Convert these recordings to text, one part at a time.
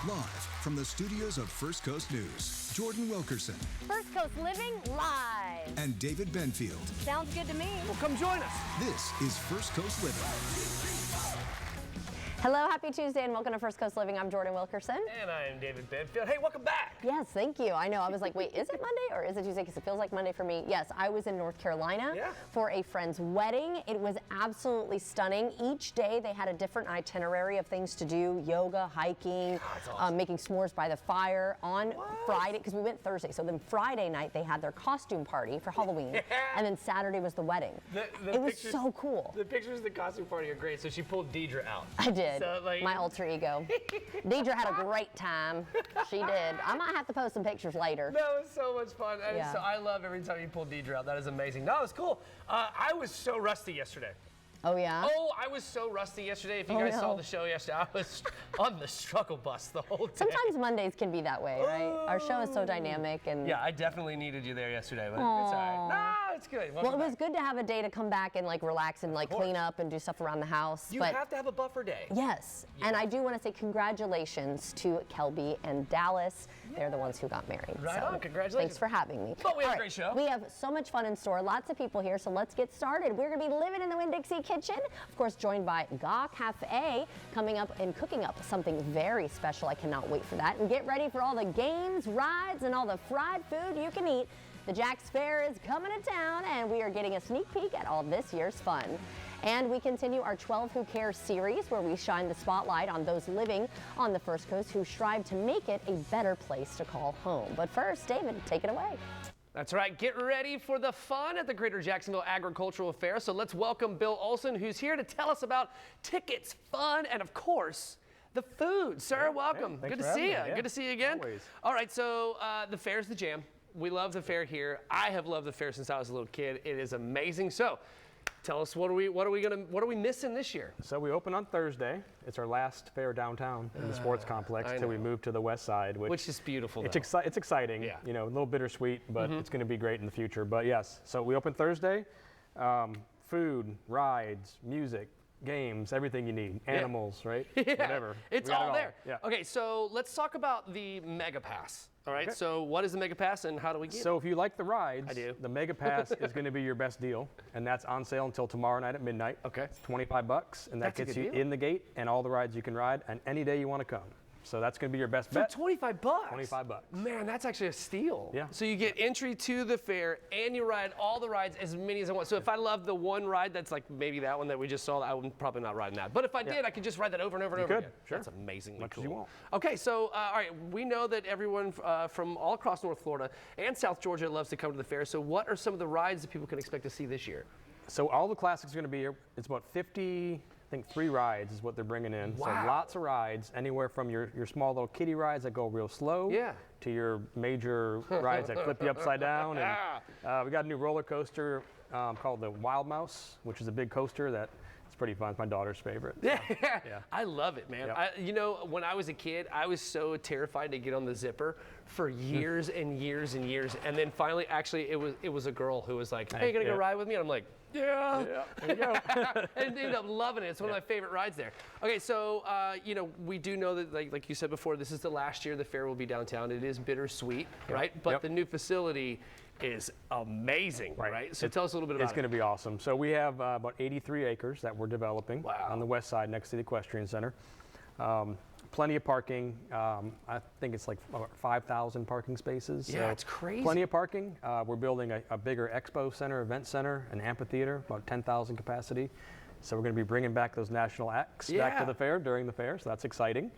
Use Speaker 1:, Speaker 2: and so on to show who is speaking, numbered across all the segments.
Speaker 1: Live from the studios of First Coast News, Jordan Wilkerson
Speaker 2: First Coast Living live.
Speaker 1: and David Benfield.
Speaker 2: Sounds good to me.
Speaker 3: Well, come join us.
Speaker 1: This is First Coast Living.
Speaker 2: Hello, happy Tuesday, and welcome to First Coast Living. I'm Jordan Wilkerson.
Speaker 3: And I am David Benfield. Hey, welcome back.
Speaker 2: Yes, thank you. I know. I was like, wait, is it Monday or is it Tuesday? Because it feels like Monday for me. Yes, I was in North Carolina for a friend's wedding. It was absolutely stunning. Each day they had a different itinerary of things to do: yoga, hiking,
Speaker 3: awesome.
Speaker 2: making s'mores by the fire. On Friday, because we went Thursday, so then Friday night they had their costume party for Halloween, and then Saturday was the wedding. It was so cool.
Speaker 3: The pictures of the costume party are great. So she pulled Deidre out.
Speaker 2: I did.
Speaker 3: So,
Speaker 2: my alter ego. Deidre had a great time. She did. I might have to post some pictures later.
Speaker 3: That was so much fun. And
Speaker 2: Yeah.
Speaker 3: so I love every time you pull Deidre out. That is amazing. No, it was cool. I was so rusty yesterday.
Speaker 2: Oh, yeah?
Speaker 3: Oh, I was so rusty yesterday. If you guys saw the show yesterday, I was on the struggle bus the whole day.
Speaker 2: Sometimes Mondays can be that way, right? Our show is so dynamic. And
Speaker 3: Yeah, I definitely needed you there yesterday, but it's all right. No, it's good.
Speaker 2: well, it was good to have a day to come back and like relax and like clean up and do stuff around the house.
Speaker 3: You
Speaker 2: but
Speaker 3: have to have a buffer day.
Speaker 2: yes, and I do want to say congratulations to Kelby and Dallas. They're the ones who got married.
Speaker 3: Right
Speaker 2: so
Speaker 3: on, congratulations.
Speaker 2: Thanks for having me.
Speaker 3: But we have
Speaker 2: All
Speaker 3: a great show.
Speaker 2: We have so much fun in store. Lots of people here, so let's get started. We're going to be living in the Winn-Dixie kitchen. Of course, joined by Ga Cafe, coming up and cooking up something very special. I cannot wait for that. And get ready for all the games, rides, and all the fried food you can eat. The Jack's Fair is coming to town, and we are getting a sneak peek at all this year's fun. And we continue our 12 Who Cares series, where we shine the spotlight on those living on the First Coast who strive to make it a better place to call home. But first, David, take it away.
Speaker 3: That's right. Get ready for the fun at the Greater Jacksonville Agricultural Fair. So let's welcome Bill Olson, who's here to tell us about tickets, fun, and of course, the food. Sir, welcome.
Speaker 4: Hey,
Speaker 3: good to see you.
Speaker 4: Yeah.
Speaker 3: Good to see you again.
Speaker 4: Always.
Speaker 3: All right. So the fair's the jam. We love the fair here. I have loved the fair since I was a little kid. It is amazing. So tell us, what are we missing this year?
Speaker 4: So we open on Thursday. It's our last fair downtown in the sports complex
Speaker 3: I
Speaker 4: till we
Speaker 3: know.
Speaker 4: move to the west side,
Speaker 3: Which is beautiful.
Speaker 4: it's,
Speaker 3: though.
Speaker 4: it's exciting.
Speaker 3: Yeah.
Speaker 4: You know, a little bittersweet, but it's going to be great in the future. But yes, so we open Thursday. Food, rides, music, games, everything you need. Animals, right?
Speaker 3: Yeah,
Speaker 4: Whatever.
Speaker 3: it's
Speaker 4: We got
Speaker 3: all
Speaker 4: it
Speaker 3: there.
Speaker 4: Yeah.
Speaker 3: Okay, so let's talk about the Mega Pass. All right,
Speaker 4: Okay.
Speaker 3: so what is the Mega Pass and how do we get it?
Speaker 4: So if you like the rides,
Speaker 3: I do.
Speaker 4: the Mega Pass is going to be your best deal, and that's on sale until tomorrow night at midnight.
Speaker 3: Okay.
Speaker 4: It's $25, and that
Speaker 3: That's a
Speaker 4: gets
Speaker 3: good
Speaker 4: you
Speaker 3: deal.
Speaker 4: in the gate and all the rides you can ride, and any day you want to come. So that's going to be your best
Speaker 3: For
Speaker 4: bet.
Speaker 3: $25.
Speaker 4: $25.
Speaker 3: Man, that's actually a steal.
Speaker 4: Yeah.
Speaker 3: So you get entry to the fair and you ride all the rides, as many as I want. So if I love the one ride that's like maybe that one that we just saw, I would probably not riding that. But if I did, I could just ride that over and over and
Speaker 4: You
Speaker 3: over
Speaker 4: could,
Speaker 3: again.
Speaker 4: sure.
Speaker 3: That's amazingly
Speaker 4: Much as
Speaker 3: cool.
Speaker 4: you want.
Speaker 3: Okay, so all right, we know that everyone from all across North Florida and South Georgia loves to come to the fair. So what are some of the rides that people can expect to see this year?
Speaker 4: So all the classics are going to be here. It's about 50, I think 3 rides is what they're bringing in.
Speaker 3: Wow.
Speaker 4: So lots of rides, anywhere from your small little kiddie rides that go real slow to your major rides that flip you upside down. And we got a new roller coaster called the Wild Mouse, which is a big coaster that it's pretty fun. It's my daughter's favorite.
Speaker 3: Yeah. I love it, man.
Speaker 4: Yep.
Speaker 3: You know, when I was a kid, I was so terrified to get on the zipper for years and years and years. And then finally, actually, it was a girl who was like, "Hey, you gonna go ride with me?" And I'm like, "Yeah."
Speaker 4: There you go.
Speaker 3: And ended up loving it. It's one of my favorite rides there. Okay, so you know, we do know that, like you said before, this is the last year the fair will be downtown. It is bittersweet, right? But
Speaker 4: Yep.
Speaker 3: the new facility is amazing, right? So tell us a little bit about
Speaker 4: It's going to be awesome. So we have about 83 acres that we're developing on the west side next to the Equestrian Center. Plenty of parking. I think it's like 5,000 parking spaces.
Speaker 3: Yeah,
Speaker 4: so
Speaker 3: it's crazy.
Speaker 4: Plenty of parking. We're building a bigger expo center, event center, an amphitheater, about 10,000 capacity. So we're going to be bringing back those national acts back to the fair during the fair. So that's exciting.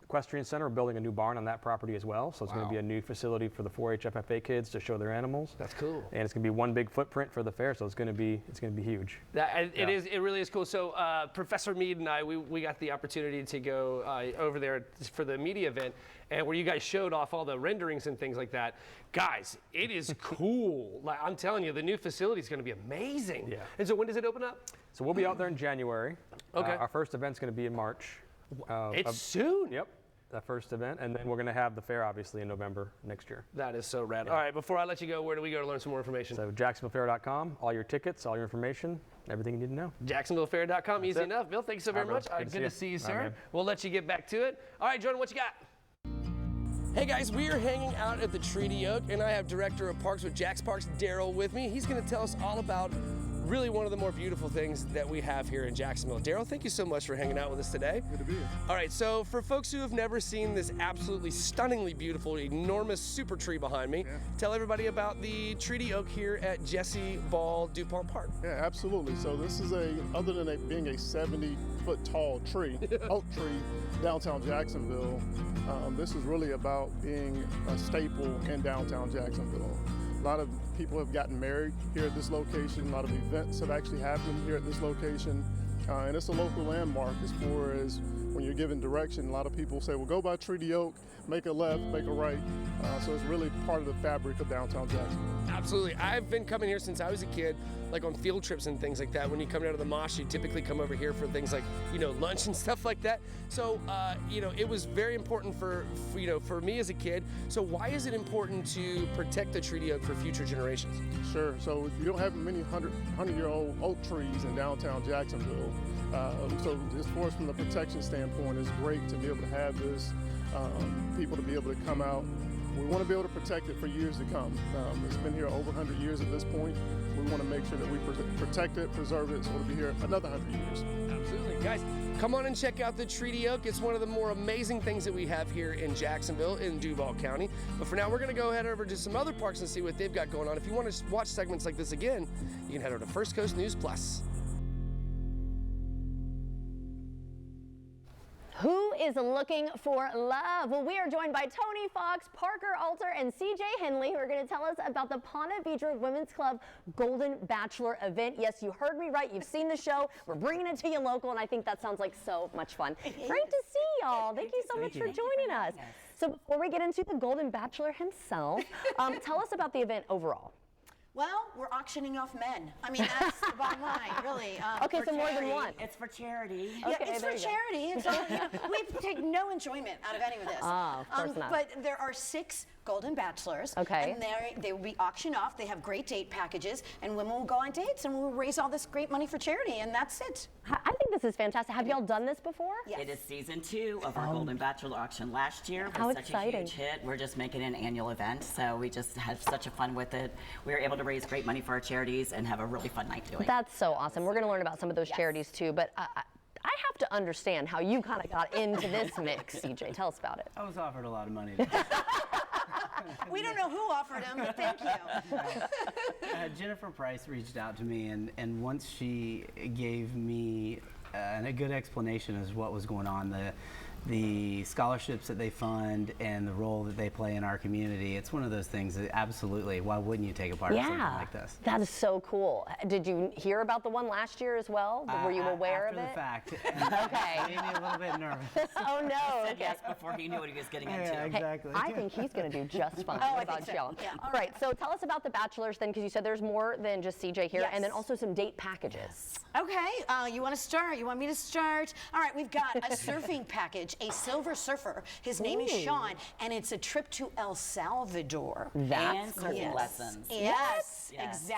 Speaker 4: Equestrian Center, we're building a new barn on that property as well. So it's going to be a new facility for the 4-H FFA kids to show their animals.
Speaker 3: That's cool.
Speaker 4: And it's going to be one big footprint for the fair, so it's going to be huge.
Speaker 3: It really is cool. So Professor Mead and I, we got the opportunity to go over there for the media event, and where you guys showed off all the renderings and things like that. Guys, it is cool. Like, I'm telling you, the new facility is going to be amazing.
Speaker 4: Yeah.
Speaker 3: And so when does it open up?
Speaker 4: So we'll be out there in January.
Speaker 3: Okay.
Speaker 4: Our first event's going to be in March.
Speaker 3: It's soon.
Speaker 4: Yep. That first event, and then we're going to have the fair obviously in November next year.
Speaker 3: That is so rad. All right, before I let you go, where do we go to learn some more information?
Speaker 4: So jacksonvillefair.com, all your tickets, all your information, everything you need to know.
Speaker 3: JacksonvilleFair.com, easy
Speaker 4: it.
Speaker 3: enough. Bill, thanks so very
Speaker 4: All right,
Speaker 3: much.
Speaker 4: brother.
Speaker 3: Good to see you,
Speaker 4: All right,
Speaker 3: sir.
Speaker 4: man.
Speaker 3: We'll let you get back to it. All right, Jordan, what you got? Hey guys, we are hanging out at the Treaty Oak, and I have Director of Parks with Jax Parks, Daryl, with me. He's going to tell us all about really one of the more beautiful things that we have here in Jacksonville. Daryl, thank you so much for hanging out with us today.
Speaker 5: Good to be here.
Speaker 3: All right, so for folks who have never seen this absolutely stunningly beautiful, enormous super tree behind me, tell everybody about the Treaty Oak here at Jesse Ball DuPont Park.
Speaker 5: Yeah, absolutely. So this is other than being a 70-foot tall tree, oak tree, downtown Jacksonville, this is really about being a staple in downtown Jacksonville. A lot of people have gotten married here at this location. A lot of events have actually happened here at this location. And it's a local landmark as far as when you're given direction. A lot of people say, well, go by Treaty Oak, make a left, make a right. So it's really part of the fabric of downtown Jacksonville.
Speaker 3: Absolutely. I've been coming here since I was a kid, like on field trips and things like that. When you come down to the Mosh, you typically come over here for things like, lunch and stuff like that. So, it was very important for me as a kid. So why is it important to protect the Treaty Oak for future generations?
Speaker 5: Sure. So you don't have many 100-year-old oak trees in downtown Jacksonville. So as far as from the protection standpoint, it's great to be able to have this, people to be able to come out. We want to be able to protect it for years to come. It's been here over 100 years at this point. We want to make sure that we protect it, preserve it, so it'll be here another 100 years.
Speaker 3: Absolutely. Guys, come on and check out the Treaty Oak. It's one of the more amazing things that we have here in Jacksonville, in Duval County. But for now, we're going to go head over to some other parks and see what they've got going on. If you want to watch segments like this again, you can head over to First Coast News Plus.
Speaker 2: Who is looking for love? Well, we are joined by Tony Fox, Parker Alter, and CJ Henley, who are going to tell us about the Ponte Vedra Women's Club Golden Bachelor event. Yes, you heard me right. You've seen the show. We're bringing it to you local, and I think that sounds like so much fun. Great to see y'all. Thank you so much for joining us. So before we get into the Golden Bachelor himself, tell us about the event overall.
Speaker 6: Well, we're auctioning off men. I mean, that's the bottom line, really.
Speaker 2: Okay, so more than one.
Speaker 7: It's for charity.
Speaker 6: Yeah, it's for charity. It's all, we take no enjoyment out of any of this.
Speaker 2: Of course not.
Speaker 6: But there are 6 Golden Bachelors.
Speaker 2: Okay.
Speaker 6: And they will be auctioned off. They have great date packages, and women will go on dates, and we'll raise all this great money for charity, and that's it.
Speaker 2: I think this is fantastic. Have y'all done this before?
Speaker 6: Yes.
Speaker 7: It is season 2 of our Golden Bachelor auction. Last year
Speaker 2: How
Speaker 7: was such
Speaker 2: exciting.
Speaker 7: a huge hit. We're just making an annual event, so we just had such a fun with it. We were able to raise great money for our charities and have a really fun night doing it.
Speaker 2: That's so awesome. We're going to learn about some of those charities too, but I have to understand how you kind of got into this mix, CJ. Tell us about it.
Speaker 8: I was offered a lot of money.
Speaker 6: We don't know who offered them, but thank you.
Speaker 8: Jennifer Price reached out to me, and once she gave me a good explanation as what was going on, the scholarships that they fund and the role that they play in our community, it's one of those things that absolutely, why wouldn't you take a part of something like this?
Speaker 2: That is so cool. Did you hear about the one last year as well? Were you aware of it?
Speaker 8: After the fact.
Speaker 2: Okay.
Speaker 8: Made me a little bit nervous.
Speaker 2: Oh no.
Speaker 7: Said
Speaker 2: Okay.
Speaker 7: yes before he knew what he was getting into.
Speaker 8: Yeah, exactly.
Speaker 2: I think he's going to do just fine.
Speaker 6: Oh,
Speaker 2: What
Speaker 6: I
Speaker 2: about
Speaker 6: think so.
Speaker 2: y'all?
Speaker 6: Yeah.
Speaker 2: All right, so tell us about the Bachelors then, because you said there's more than just CJ here, and then
Speaker 6: Yes.
Speaker 2: also some date packages.
Speaker 6: Okay, you want to start? You want me to start? All right, we've got a surfing package, a Silver Surfer. His name is Sean, and it's a trip to El Salvador.
Speaker 7: And
Speaker 2: That's
Speaker 7: surfing
Speaker 6: Yes.
Speaker 7: lessons.
Speaker 6: Yes,
Speaker 7: Yes.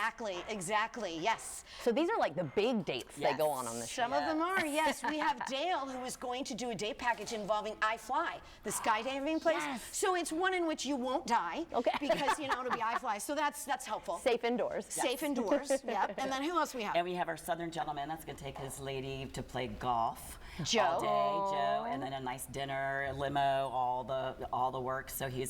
Speaker 6: exactly, yes.
Speaker 2: So these are like the big dates they go on this show.
Speaker 6: Some of them are, yes. We have Dale, who is going to do a day package involving iFly, the skydiving place.
Speaker 2: Yes.
Speaker 6: So it's one in which you won't die,
Speaker 2: Okay.
Speaker 6: because, it'll be iFly. So that's helpful.
Speaker 2: Safe indoors.
Speaker 6: Safe indoors, yep. And then who else we have?
Speaker 7: And we have our Southern gentleman that's going to take his lady to play golf
Speaker 6: Joe.
Speaker 7: all day, Joe, and then a nice dinner, limo, all the work. So he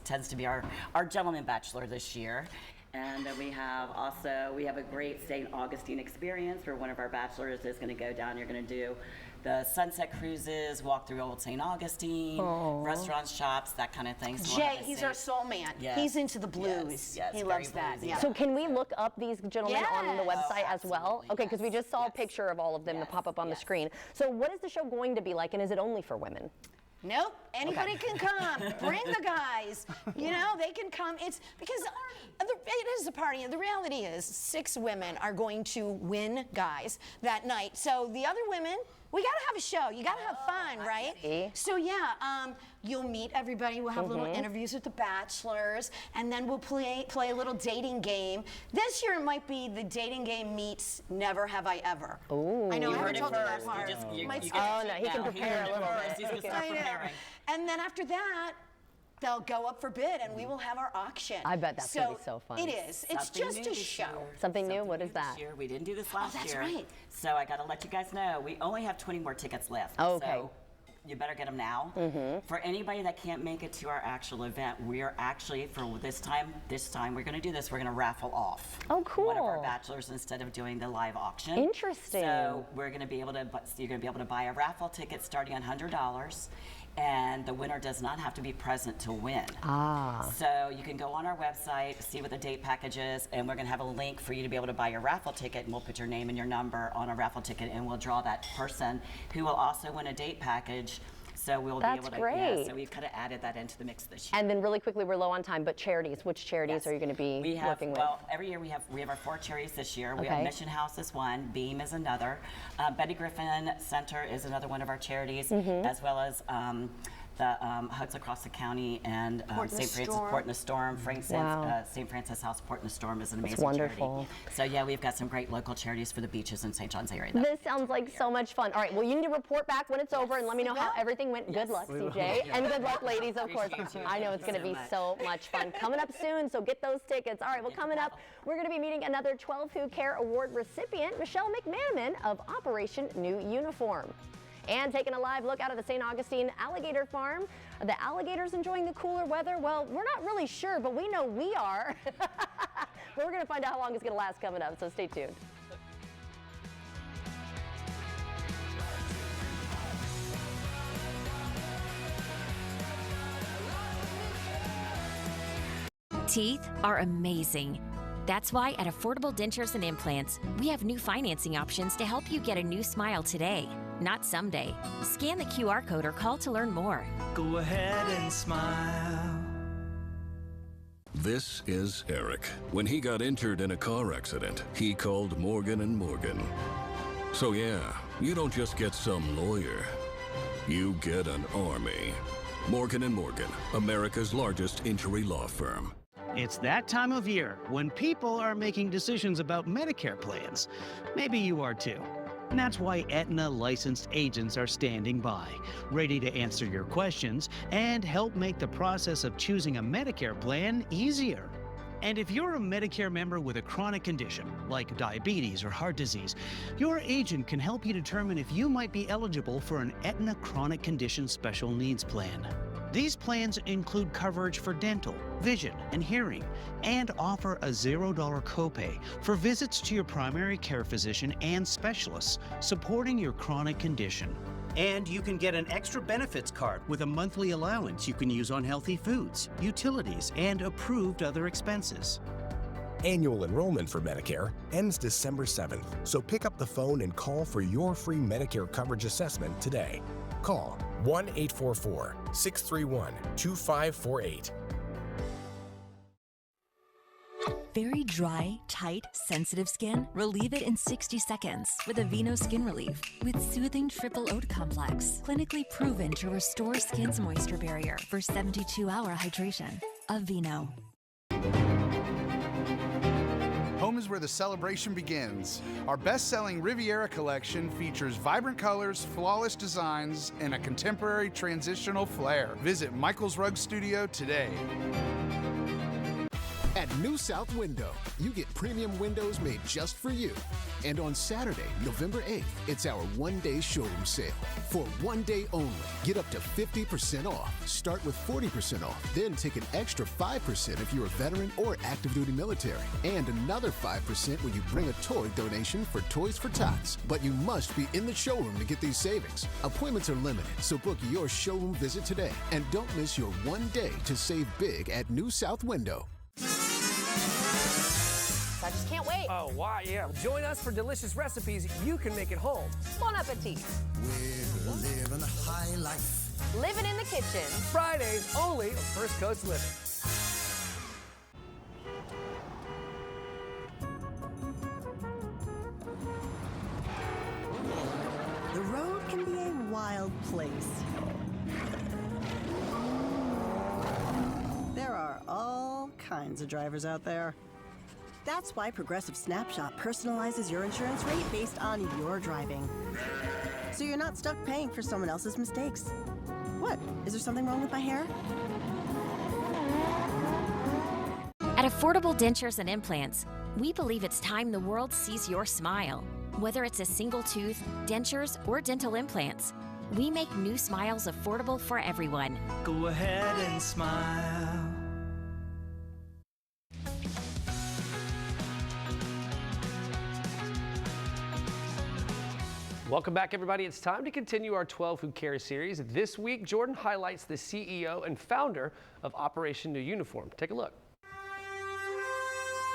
Speaker 7: tends to be our gentleman bachelor this year. And then we have a great St. Augustine experience where one of our bachelors is going to go down. You're going to do the sunset cruises, walk through Old St. Augustine, restaurants, shops, that kind of thing. So we'll
Speaker 6: Jay,
Speaker 7: have a
Speaker 6: he's
Speaker 7: safe-
Speaker 6: our soul man.
Speaker 7: Yes.
Speaker 6: He's into the blues.
Speaker 7: Yes,
Speaker 6: he
Speaker 7: very
Speaker 6: loves that.
Speaker 7: bluesy.
Speaker 6: Yeah.
Speaker 2: So can we look up these gentlemen on the
Speaker 6: Yes.
Speaker 2: website as well?
Speaker 7: absolutely,
Speaker 2: Okay, because we just saw a picture of all of them to
Speaker 7: Yes,
Speaker 2: pop up on the
Speaker 7: yes.
Speaker 2: screen. So what is the show going to be like, and is it only for women?
Speaker 6: Nope, anybody can come. Bring the guys. They can come. It's because it is a party. And the reality is 6 women are going to win guys that night. So the other women, We gotta have a show. You gotta have fun, right?
Speaker 2: see.
Speaker 6: So yeah, you'll meet everybody. We'll have little interviews with the bachelors, and then we'll play a little dating game. This year might be the dating game meets Never Have I Ever.
Speaker 2: Ooh.
Speaker 6: I know.
Speaker 7: You
Speaker 6: I
Speaker 7: heard
Speaker 6: haven't
Speaker 7: it
Speaker 6: told you that
Speaker 7: first.
Speaker 6: part.
Speaker 2: Oh, no, he can prepare a little bit.
Speaker 7: He's gonna start
Speaker 6: I know.
Speaker 7: preparing.
Speaker 6: And then after that, they'll go up for bid, and we will have our auction.
Speaker 2: I bet that's gonna be so fun.
Speaker 6: It is. It's
Speaker 7: Something
Speaker 6: just
Speaker 7: new
Speaker 6: a
Speaker 7: this
Speaker 6: show.
Speaker 7: year.
Speaker 2: Something new? What is
Speaker 7: this
Speaker 2: that?
Speaker 7: year. We didn't do this last
Speaker 6: that's
Speaker 7: year.
Speaker 6: right.
Speaker 7: So I got to let you guys know, we only have 20 more tickets left.
Speaker 2: Okay.
Speaker 7: So you better get them now. For anybody that can't make it to our actual event, we are actually, for this time we're going to do this, we're going to raffle off
Speaker 2: Oh,
Speaker 7: one of our
Speaker 2: cool.
Speaker 7: bachelors instead of doing the live auction.
Speaker 2: Interesting.
Speaker 7: So we're going to be able to, you're going to be able to buy a raffle ticket starting at $100. And the winner does not have to be present to win. So you can go on our website, see what the date package is, and we're gonna have a link for you to be able to buy your raffle ticket, and we'll put your name and your number on a raffle ticket, and we'll draw that person who will also win a date package. So we'll
Speaker 2: That's
Speaker 7: be able to,
Speaker 2: great.
Speaker 7: so we've kind of added that into the mix this year.
Speaker 2: And then really quickly, we're low on time, but charities, which charities are you going to be
Speaker 7: We have,
Speaker 2: working with?
Speaker 7: well, every year we have our 4 charities this year. We have
Speaker 2: Okay.
Speaker 7: Mission House is one, Beam is another, Betty Griffin Center is another one of our charities,
Speaker 2: Mm-hmm.
Speaker 7: as well as the Hugs Across the County and
Speaker 6: Port in the
Speaker 7: St. Francis
Speaker 6: Storm.
Speaker 7: Port in the Storm. Frank says
Speaker 2: Wow.
Speaker 7: St. Francis House Port in the Storm is an
Speaker 2: That's
Speaker 7: amazing
Speaker 2: wonderful.
Speaker 7: charity. So yeah, we've got some great local charities for the beaches in St. John's area.
Speaker 2: This sounds like so much fun. All right, well, you need to report back when it's over and let me know how everything went. Good luck, CJ. And good luck, ladies, of course.
Speaker 7: Appreciate you.
Speaker 2: I know it's going to be
Speaker 7: Thank you
Speaker 2: so much fun. Coming up soon, so get those tickets. All right, well, coming up, we're going to be meeting another 12 Who Care Award recipient, Michelle McManaman of Operation New Uniform. And taking a live look out of the St. Augustine Alligator Farm. Are the alligators enjoying the cooler weather? Well, we're not really sure, but we know we are. But we're going to find out how long it's going to last coming up, so stay tuned.
Speaker 9: Teeth are amazing. That's why at Affordable Dentures and Implants, we have new financing options to help you get a new smile today, not someday. Scan the QR code or call to learn more.
Speaker 10: Go ahead and smile.
Speaker 1: This is Eric. When he got injured in a car accident, he called Morgan & Morgan. So yeah, you don't just get some lawyer. You get an army. Morgan & Morgan, America's largest injury law firm.
Speaker 10: It's that time of year when people are making decisions about Medicare plans. Maybe you are too. And that's why Aetna licensed agents are standing by, ready to answer your questions and help make the process of choosing a Medicare plan easier. And if you're a Medicare member with a chronic condition, like diabetes or heart disease, your agent can help you determine if you might be eligible for an Aetna Chronic Condition Special Needs Plan. These plans include coverage for dental, vision, and hearing, and offer a $0 copay for visits to your primary care physician and specialists supporting your chronic condition. And you can get an extra benefits card with a monthly allowance you can use on healthy foods, utilities, and approved other expenses.
Speaker 11: Annual enrollment for Medicare ends December 7th, so pick up the phone and call for your free Medicare coverage assessment today. Call 1-844-631-2548.
Speaker 12: Very dry, tight, sensitive skin? Relieve it in 60 seconds with Aveeno Skin Relief. With soothing triple oat complex, clinically proven to restore skin's moisture barrier for 72-hour hydration. Aveeno.
Speaker 13: Home is where the celebration begins. Our best-selling Riviera collection features vibrant colors, flawless designs, and a contemporary transitional flair. Visit Michael's Rug Studio today.
Speaker 14: At New South Window, you get premium windows made just for you. And on Saturday, November 8th, it's our one-day showroom sale. For one day only, get up to 50% off. Start with 40% off, then take an extra 5% if you're a veteran or active duty military. And another 5% when you bring a toy donation for Toys for Tots. But you must be in the showroom to get these savings. Appointments are limited, so book your showroom visit today. And don't miss your one day to save big at New South Window.
Speaker 2: I just can't wait.
Speaker 3: Oh, wow, yeah. Join us for delicious recipes you can make at home.
Speaker 2: Bon appetit.
Speaker 15: We're living a high life.
Speaker 2: Living in the kitchen.
Speaker 3: Fridays only on First Coast Living.
Speaker 15: The road
Speaker 16: kinds of drivers out there. That's why Progressive Snapshot personalizes your insurance rate based on your driving. So you're not stuck paying for someone else's mistakes. What? Is there something wrong with my hair?
Speaker 9: At Affordable Dentures and Implants, we believe it's time the world sees your smile. Whether it's a single tooth, dentures, or dental implants, we make new smiles affordable for everyone.
Speaker 15: Go ahead and smile.
Speaker 3: Welcome back, everybody. It's time to continue our 12 Who Cares series. This week, Jordan highlights the CEO and founder of Operation New Uniform. Take a look.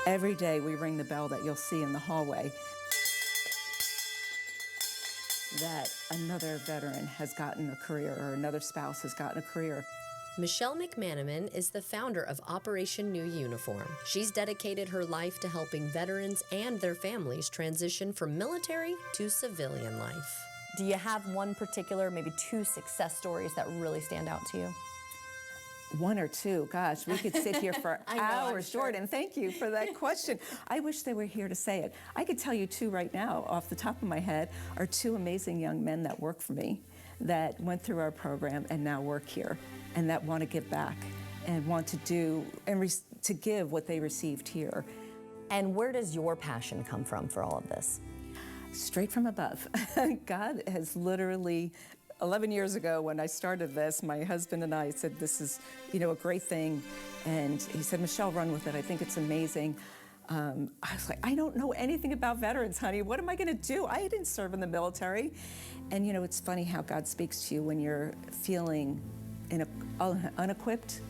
Speaker 17: Every day we ring the bell that you'll see in the hallway that another veteran has gotten a career or another spouse has gotten a career.
Speaker 18: Michelle McManaman is the founder of Operation New Uniform. She's dedicated her life to helping veterans and their families transition from military to civilian life.
Speaker 2: Do you have one particular, maybe two success stories that really stand out to you?
Speaker 17: One or two, gosh, we could sit here for
Speaker 2: I know,
Speaker 17: hours.
Speaker 2: I'm sure.
Speaker 17: Jordan, thank you for that question. I wish they were here to say it. I could tell you two right now, off the top of my head, are two amazing young men that work for me, that went through our program and now work here, and that want to give back and want to do and to give what they received here.
Speaker 2: And where does your passion come from for all of this?
Speaker 17: Straight from above. God has literally, 11 years ago when I started this, my husband and I said, this is, a great thing. And he said, Michelle, run with it. I think it's amazing. I was like, I don't know anything about veterans, honey. What am I going to do? I didn't serve in the military. And it's funny how God speaks to you when you're feeling unequipped.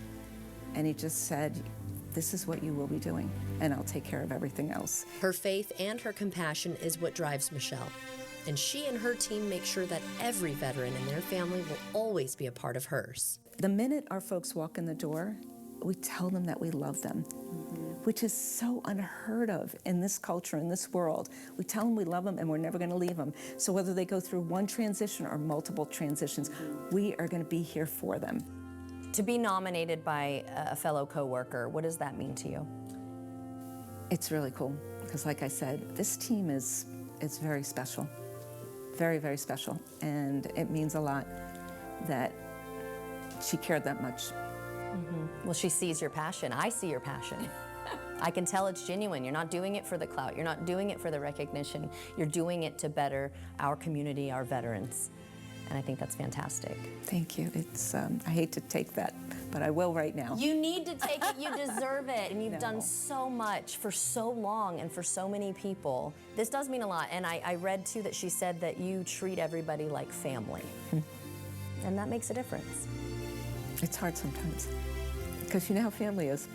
Speaker 17: And he just said, this is what you will be doing, and I'll take care of everything else.
Speaker 18: Her faith and her compassion is what drives Michelle. And she and her team make sure that every veteran and their family will always be a part of hers.
Speaker 17: The minute our folks walk in the door, we tell them that we love them, which is so unheard of in this culture, in this world. We tell them we love them and we're never gonna leave them. So whether they go through one transition or multiple transitions, we are gonna be here for them.
Speaker 2: To be nominated by a fellow coworker, what does that mean to you?
Speaker 17: It's really cool, because like I said, this team is very special. Very, very special. And it means a lot that she cared that much.
Speaker 2: Well, she sees your passion. I see your passion. I can tell it's genuine. You're not doing it for the clout. You're not doing it for the recognition. You're doing it to better our community, our veterans. And I think that's fantastic.
Speaker 17: Thank you. It's, I hate to take that, but I will right now.
Speaker 2: You need to take it. You deserve it. And you've done so much for so long and for so many people. This does mean a lot. And I read, too, that she said that you treat everybody like family. And that makes a difference.
Speaker 17: It's hard sometimes, because you know how family is.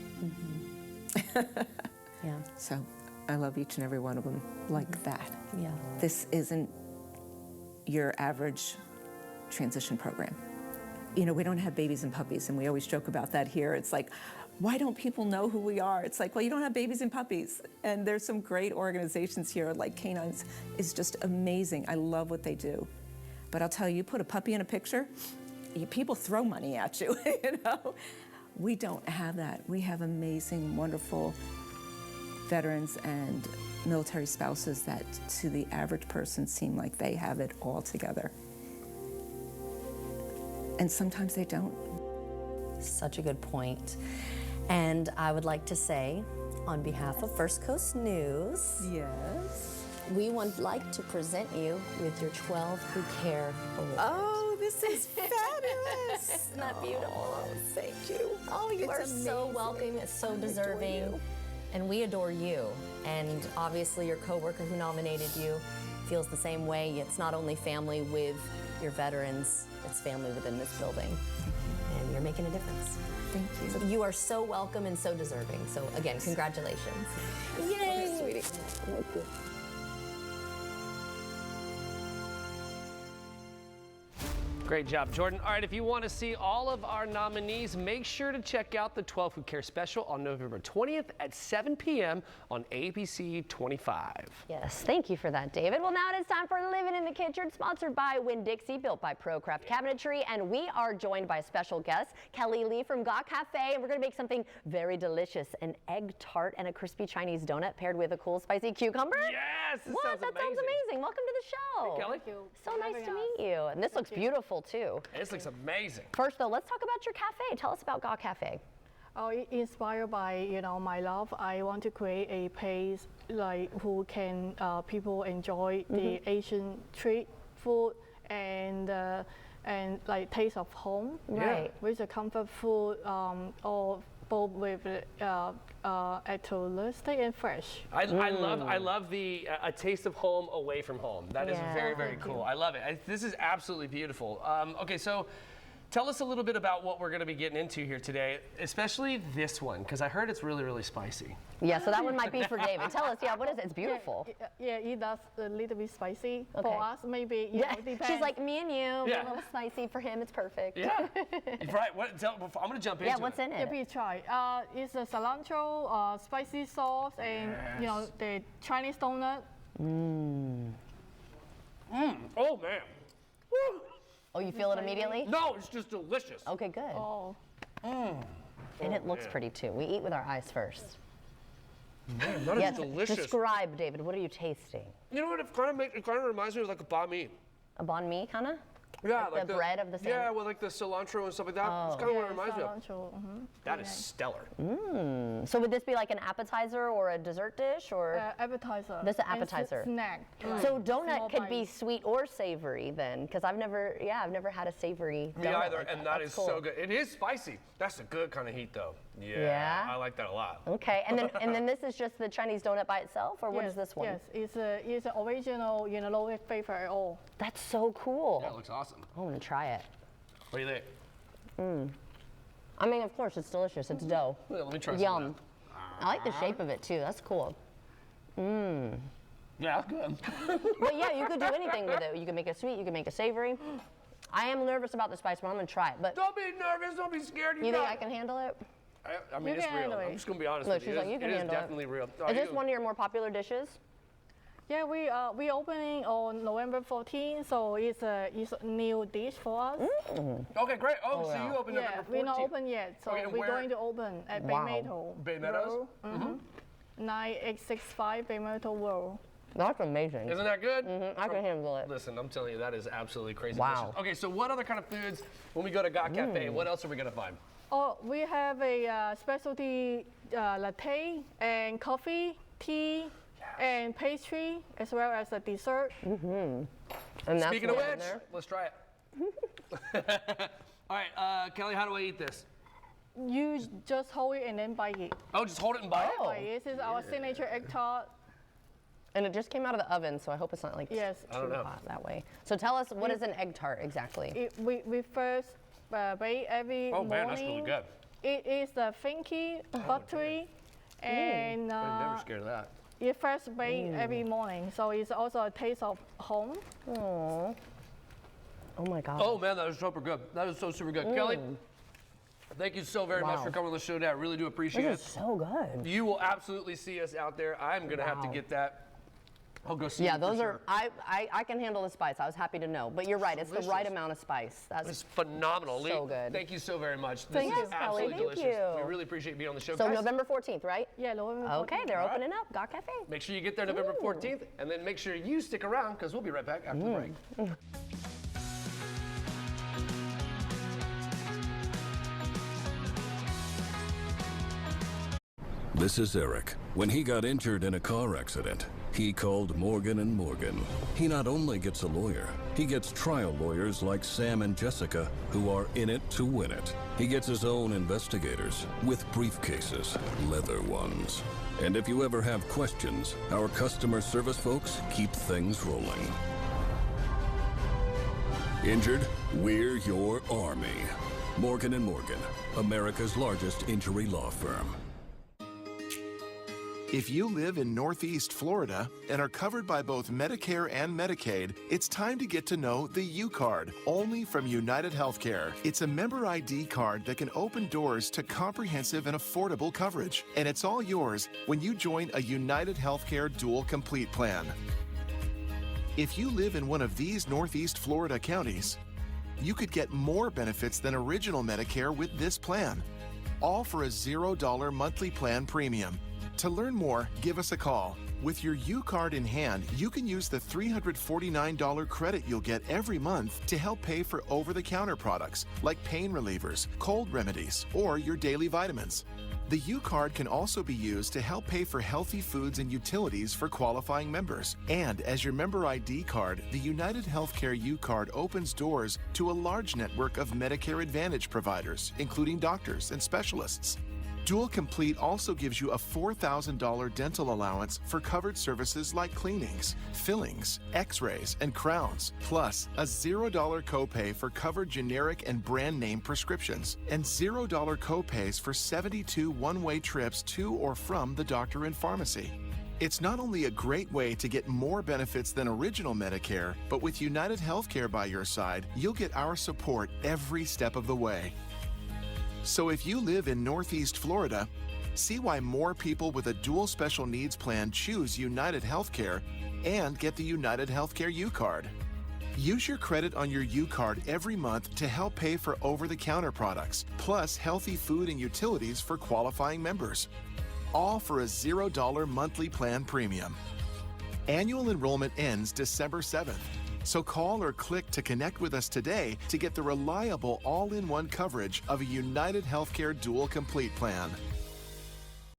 Speaker 2: Yeah.
Speaker 17: So I love each and every one of them like that.
Speaker 2: Yeah.
Speaker 17: This isn't your average transition program. We don't have babies and puppies, and we always joke about that here. It's like, why don't people know who we are? It's like, well, you don't have babies and puppies. And there's some great organizations here, like Canines is just amazing. I love what they do. But I'll tell you, put a puppy in a picture, people throw money at you, We don't have that. We have amazing, wonderful veterans and military spouses that to the average person seem like they have it all together. And sometimes they don't.
Speaker 2: Such a good point. And I would like to say, on behalf of First Coast News,
Speaker 17: yes,
Speaker 2: we would like to present you with your 12 Who Care Award.
Speaker 17: Oh, this is fabulous.
Speaker 2: Isn't that beautiful?
Speaker 17: Oh, thank you.
Speaker 2: Oh, you
Speaker 17: It's
Speaker 2: are so
Speaker 17: amazing.
Speaker 2: welcome. It's so
Speaker 17: I adore
Speaker 2: deserving.
Speaker 17: you.
Speaker 2: And we adore you. And obviously your coworker who nominated you feels the same way. It's not only family with your veterans, it's family within this building. And you're making a difference.
Speaker 17: Thank you.
Speaker 2: So you are so welcome and so deserving. So again, congratulations. Yay!
Speaker 17: Sweetie. Thank you.
Speaker 3: Great job, Jordan. All right, if you want to see all of our nominees, make sure to check out the 12 Who Care special on November 20th at 7 p.m. on ABC 25.
Speaker 2: Yes, thank you for that, David. Well, now it is time for Living in the Kitchen, sponsored by Winn-Dixie, built by ProCraft Cabinetry, and we are joined by a special guest, Kelly Lee from Ga Cafe, and we're going to make something very delicious, an egg tart and a crispy Chinese donut paired with a cool spicy cucumber.
Speaker 3: Yes,
Speaker 2: what? That sounds amazing. Welcome to the show.
Speaker 3: Hey, Kelly.
Speaker 2: Thank you. So nice to meet you. And this looks beautiful too.
Speaker 3: This looks amazing.
Speaker 2: First, though, let's talk about your cafe. Tell us about Ga Cafe.
Speaker 19: Oh, inspired by my love, I want to create a place like who can people enjoy the Asian street food and like taste of home,
Speaker 2: right?
Speaker 19: With the comfort food, or both with actualistic and fresh.
Speaker 3: I love the a taste of home away from home. That is very, very cool. I love it. This is absolutely beautiful. Okay, so tell us a little bit about what we're going to be getting into here today, especially this one, because I heard it's really, really spicy.
Speaker 2: Yeah, so that one might be for David. Tell us, what is it? It's beautiful.
Speaker 19: Yeah, it does a little bit spicy. For us, maybe, you know, it depends.
Speaker 2: She's like, me and you, a little spicy. For him, it's perfect.
Speaker 3: Yeah, right. I'm going to jump into it.
Speaker 2: Yeah, what's in it?
Speaker 19: Yeah, please try. It's a cilantro, spicy sauce, and, you know, the Chinese donut.
Speaker 3: Oh, man. Woo.
Speaker 2: Oh, you feel it immediately?
Speaker 3: No, it's just delicious.
Speaker 2: Okay, good.
Speaker 19: Oh.
Speaker 2: And it looks pretty too. We eat with our eyes first.
Speaker 3: Man, that is delicious.
Speaker 2: Describe, David, what are you tasting?
Speaker 3: You know what, it kind of reminds me of like a banh mi.
Speaker 2: A banh mi, kind of?
Speaker 3: Yeah,
Speaker 2: like the bread of the same.
Speaker 3: Yeah, with like the cilantro and stuff like that. It's kind of what it reminds me of. That is stellar.
Speaker 2: So would this be like an appetizer or a dessert dish, or
Speaker 19: appetizer?
Speaker 2: This is an appetizer.
Speaker 19: Snack.
Speaker 2: So donut could be sweet or savory then, because I've never had a savory donut.
Speaker 3: Me either,
Speaker 2: like
Speaker 3: and that is
Speaker 2: cool.
Speaker 3: so good. It is spicy. That's a good kind of heat though. Yeah, I like that a lot.
Speaker 2: Okay, and then this is just the Chinese donut by itself, or what is this one?
Speaker 19: Yes, it's an original, no flavor at all.
Speaker 2: That's so cool.
Speaker 3: Yeah, it looks awesome.
Speaker 2: I want to try it.
Speaker 3: What do you think?
Speaker 2: I mean, of course, it's delicious. It's dough.
Speaker 3: Yeah, let me try some
Speaker 2: Yum.
Speaker 3: of that.
Speaker 2: I like the shape of it too. That's cool.
Speaker 3: Yeah, that's good.
Speaker 2: Well, yeah, you could do anything with it. You can make it sweet. You can make it savory. I am nervous about the spice, but I'm gonna try it. But
Speaker 3: don't be nervous. Don't be scared.
Speaker 2: You think I can handle it?
Speaker 3: I mean, it's real. I'm just gonna be honest
Speaker 2: Look,
Speaker 3: with you.
Speaker 2: she's like, you can
Speaker 3: it is
Speaker 2: handle it.
Speaker 3: definitely real.
Speaker 2: Is this one of your more popular dishes?
Speaker 19: Yeah, we opening on November 14th, so it's a new dish for us.
Speaker 3: Okay, great. Oh, so you opened November 14th.
Speaker 19: We're not open yet, so we're going to open at Bay Meadow.
Speaker 3: Bay Meadows?
Speaker 19: 9865 Bay Meadow Road.
Speaker 2: That's amazing.
Speaker 3: Isn't that good?
Speaker 2: I can handle it.
Speaker 3: Listen, I'm telling you, that is absolutely crazy.
Speaker 2: Wow.
Speaker 3: Delicious. Okay, so what other kind of foods, when we go to Ga Cafe, what else are we gonna find?
Speaker 19: Oh, we have a specialty latte and coffee, tea, and pastry, as well as a dessert.
Speaker 2: And that's
Speaker 3: Speaking of which, let's try it. All right, Kelly, how do I eat this?
Speaker 19: You just hold it and then bite it.
Speaker 3: Oh, just hold it and bite it?
Speaker 19: Oh. This is our signature egg tart.
Speaker 2: And it just came out of the oven, so I hope it's not like too hot that way. So tell us, what is an egg tart exactly?
Speaker 19: We first bake every morning.
Speaker 3: Oh man, that's really good.
Speaker 19: It is the funky, buttery, and
Speaker 3: I'm never scared of that.
Speaker 19: You first bake every morning, so it's also a taste of home.
Speaker 2: Aww. Oh my God.
Speaker 3: Oh man, that is super good. That is so super good. Kelly, thank you so very much for coming on the show today. I really do appreciate it.
Speaker 2: This is so good.
Speaker 3: You will absolutely see us out there. I'm gonna have to get that. I'll go see.
Speaker 2: Yeah, those are. I can handle the spice. I was happy to know, but you're right. It's the right amount of spice.
Speaker 3: That's phenomenal.
Speaker 2: So good.
Speaker 3: Thank you so very much.
Speaker 2: Thank you,
Speaker 3: is absolutely
Speaker 2: Kelly.
Speaker 3: delicious.
Speaker 2: Thank you.
Speaker 3: We really appreciate being on the show.
Speaker 2: So
Speaker 3: guys,
Speaker 2: November 14th, right?
Speaker 19: Yeah, November 14th.
Speaker 2: Okay, they're opening up. Ga Cafe.
Speaker 3: make sure you get there November 14th, and then make sure you stick around because we'll be right back after the break.
Speaker 1: This is Eric. When he got injured in a car accident, he called Morgan & Morgan. He not only gets a lawyer, he gets trial lawyers like Sam and Jessica who are in it to win it. He gets his own investigators with briefcases, leather ones. And if you ever have questions, our customer service folks keep things rolling. Injured? We're your army. Morgan & Morgan, America's largest injury law firm.
Speaker 20: If you live in Northeast Florida and are covered by both Medicare and Medicaid, it's time to get to know the U-Card, only from United Healthcare. It's a member ID card that can open doors to comprehensive and affordable coverage. And it's all yours when you join a United Healthcare Dual Complete plan. If you live in one of these Northeast Florida counties, you could get more benefits than original Medicare with this plan, all for a $0 monthly plan premium. To learn more, give us a call. With your U-Card in hand, you can use the $349 credit you'll get every month to help pay for over-the-counter products like pain relievers, cold remedies, or your daily vitamins. The U-Card can also be used to help pay for healthy foods and utilities for qualifying members. And as your member ID card, the United Healthcare U-Card opens doors to a large network of Medicare Advantage providers, including doctors and specialists. Dual Complete also gives you a $4,000 dental allowance for covered services like cleanings, fillings, x-rays, and crowns, plus a $0 copay for covered generic and brand name prescriptions, and $0 copays for 72 one-way trips to or from the doctor and pharmacy. It's not only a great way to get more benefits than original Medicare, but with United Healthcare by your side, you'll get our support every step of the way. So if you live in Northeast Florida, see why more people with a dual special needs plan choose United Healthcare and get the United Healthcare U-Card. Use your credit on your U-Card every month to help pay for over-the-counter products, plus healthy food and utilities for qualifying members. All for a $0 monthly plan premium. Annual enrollment ends December 7th. So call or click to connect with us today to get the reliable all-in-one coverage of a United Healthcare Dual Complete plan.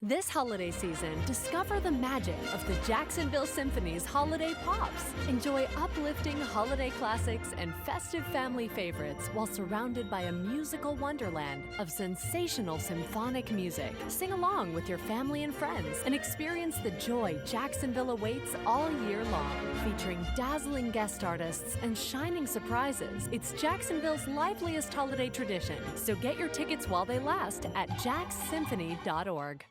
Speaker 21: This holiday season, discover the magic of the Jacksonville Symphony's Holiday Pops. Enjoy uplifting holiday classics and festive family favorites while surrounded by a musical wonderland of sensational symphonic music. Sing along with your family and friends and experience the joy Jacksonville awaits all year long. Featuring dazzling guest artists and shining surprises, it's Jacksonville's liveliest holiday tradition. So get your tickets while they last at jaxsymphony.org.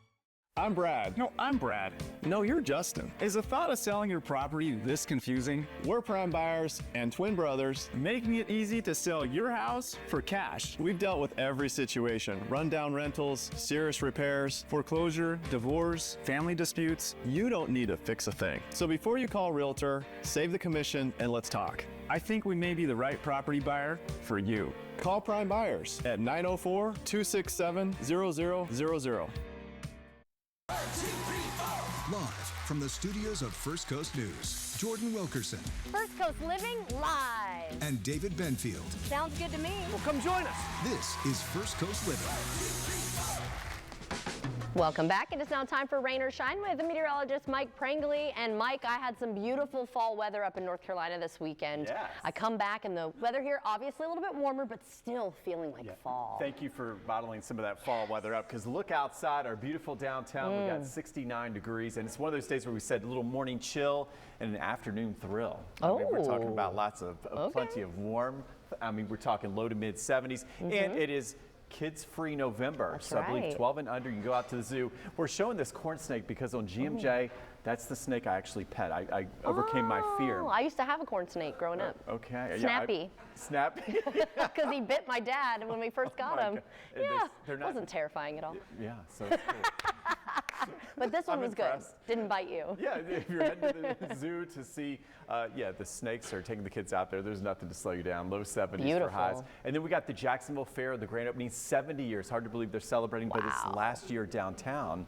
Speaker 22: I'm Brad. No, I'm Brad. No, you're Justin. Is the thought of selling your property this confusing? We're Prime Buyers and twin brothers, making it easy to sell your house for cash. We've dealt with every situation: rundown rentals, serious repairs, foreclosure, divorce, family disputes. You don't need to fix a thing. So before you call a realtor, save the commission and let's talk. I think we may be the right property buyer for you. Call Prime Buyers at 904-267-0000.
Speaker 23: Live from the studios of First Coast News, Jordan Wilkerson
Speaker 2: First Coast Living Live.
Speaker 23: and David Benfield.
Speaker 2: Sounds good to me.
Speaker 3: Well, come join us.
Speaker 23: This is First Coast Living.
Speaker 2: Welcome back. It is now time for Rain or Shine with meteorologist Mike Prangley. And Mike, I had some beautiful fall weather up in North Carolina this weekend.
Speaker 24: Yes.
Speaker 2: I come back and the weather here obviously a little bit warmer, but still feeling like fall.
Speaker 24: Thank you for bottling some of that fall weather up, because look outside our beautiful downtown. We got 69 degrees, and it's one of those days where we said a little morning chill and an afternoon thrill. I mean, we're talking about lots of plenty of warm. I mean, we're talking low to mid 70s, and it is Kids-Free November.
Speaker 2: That's
Speaker 24: so I believe
Speaker 2: right.
Speaker 24: 12 and under, you can go out to the zoo. We're showing this corn snake because on GMJ, that's the snake I actually pet. I overcame my fear.
Speaker 2: I used to have a corn snake growing up.
Speaker 24: Okay.
Speaker 2: Snappy.
Speaker 24: Snappy?
Speaker 2: Because he bit my dad when we first got him.
Speaker 24: God.
Speaker 2: Yeah,
Speaker 24: They're
Speaker 2: it
Speaker 24: not-
Speaker 2: wasn't terrifying at all.
Speaker 24: Yeah, so it's cool.
Speaker 2: But this one
Speaker 24: I'm
Speaker 2: was
Speaker 24: impressed.
Speaker 2: good. Didn't bite you.
Speaker 24: Yeah, if you're heading to the zoo to see, the snakes are taking the kids out there. There's nothing to slow you down. Low 70s for highs.
Speaker 2: Beautiful.
Speaker 24: And then we got the Jacksonville Fair, the grand opening, 70 years. Hard to believe they're celebrating, but it's last year downtown.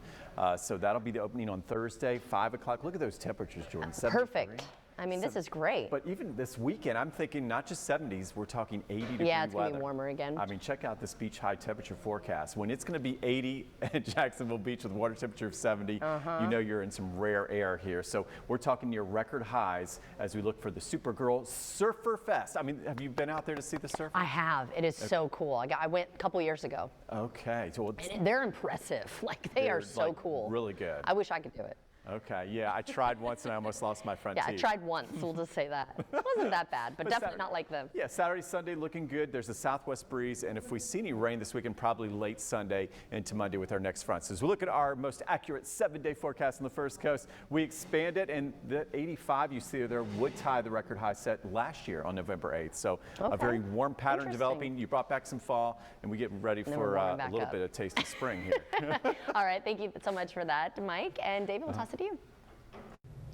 Speaker 24: So that'll be the opening on Thursday, 5 o'clock. Look at those temperatures, Jordan. 73.
Speaker 2: Perfect. I mean, this is great.
Speaker 24: But even this weekend, I'm thinking not just 70s, we're talking 80 degree
Speaker 2: Yeah, it's going to
Speaker 24: weather.
Speaker 2: be warmer again.
Speaker 24: I mean, check out this beach high temperature forecast. When it's going to be 80 at Jacksonville Beach with water temperature of 70, you know you're in some rare air here. So we're talking near record highs as we look for the Supergirl Surfer Fest. I mean, have you been out there to see the surf?
Speaker 2: I have. It is so cool. I went a couple years ago.
Speaker 24: Okay. So
Speaker 2: And they're impressive. Like, they are so
Speaker 24: like,
Speaker 2: cool.
Speaker 24: Really good.
Speaker 2: I wish I could do it.
Speaker 24: Okay, yeah, I tried once and I almost lost my front
Speaker 2: Yeah,
Speaker 24: teeth.
Speaker 2: I tried once, we'll just say that. It wasn't that bad, but definitely not like them.
Speaker 24: Yeah, Saturday, Sunday looking good. There's a southwest breeze, and if we see any rain this weekend, probably late Sunday into Monday with our next front. So as we look at our most accurate 7-day forecast on the First Coast, we expand it, and the 85 you see there would tie the record high set last year on November 8th. So a very warm pattern developing. You brought back some fall, and we get ready for a little bit of taste of spring here.
Speaker 2: All right, thank you so much for that, Mike. And David, we'll toss it to you.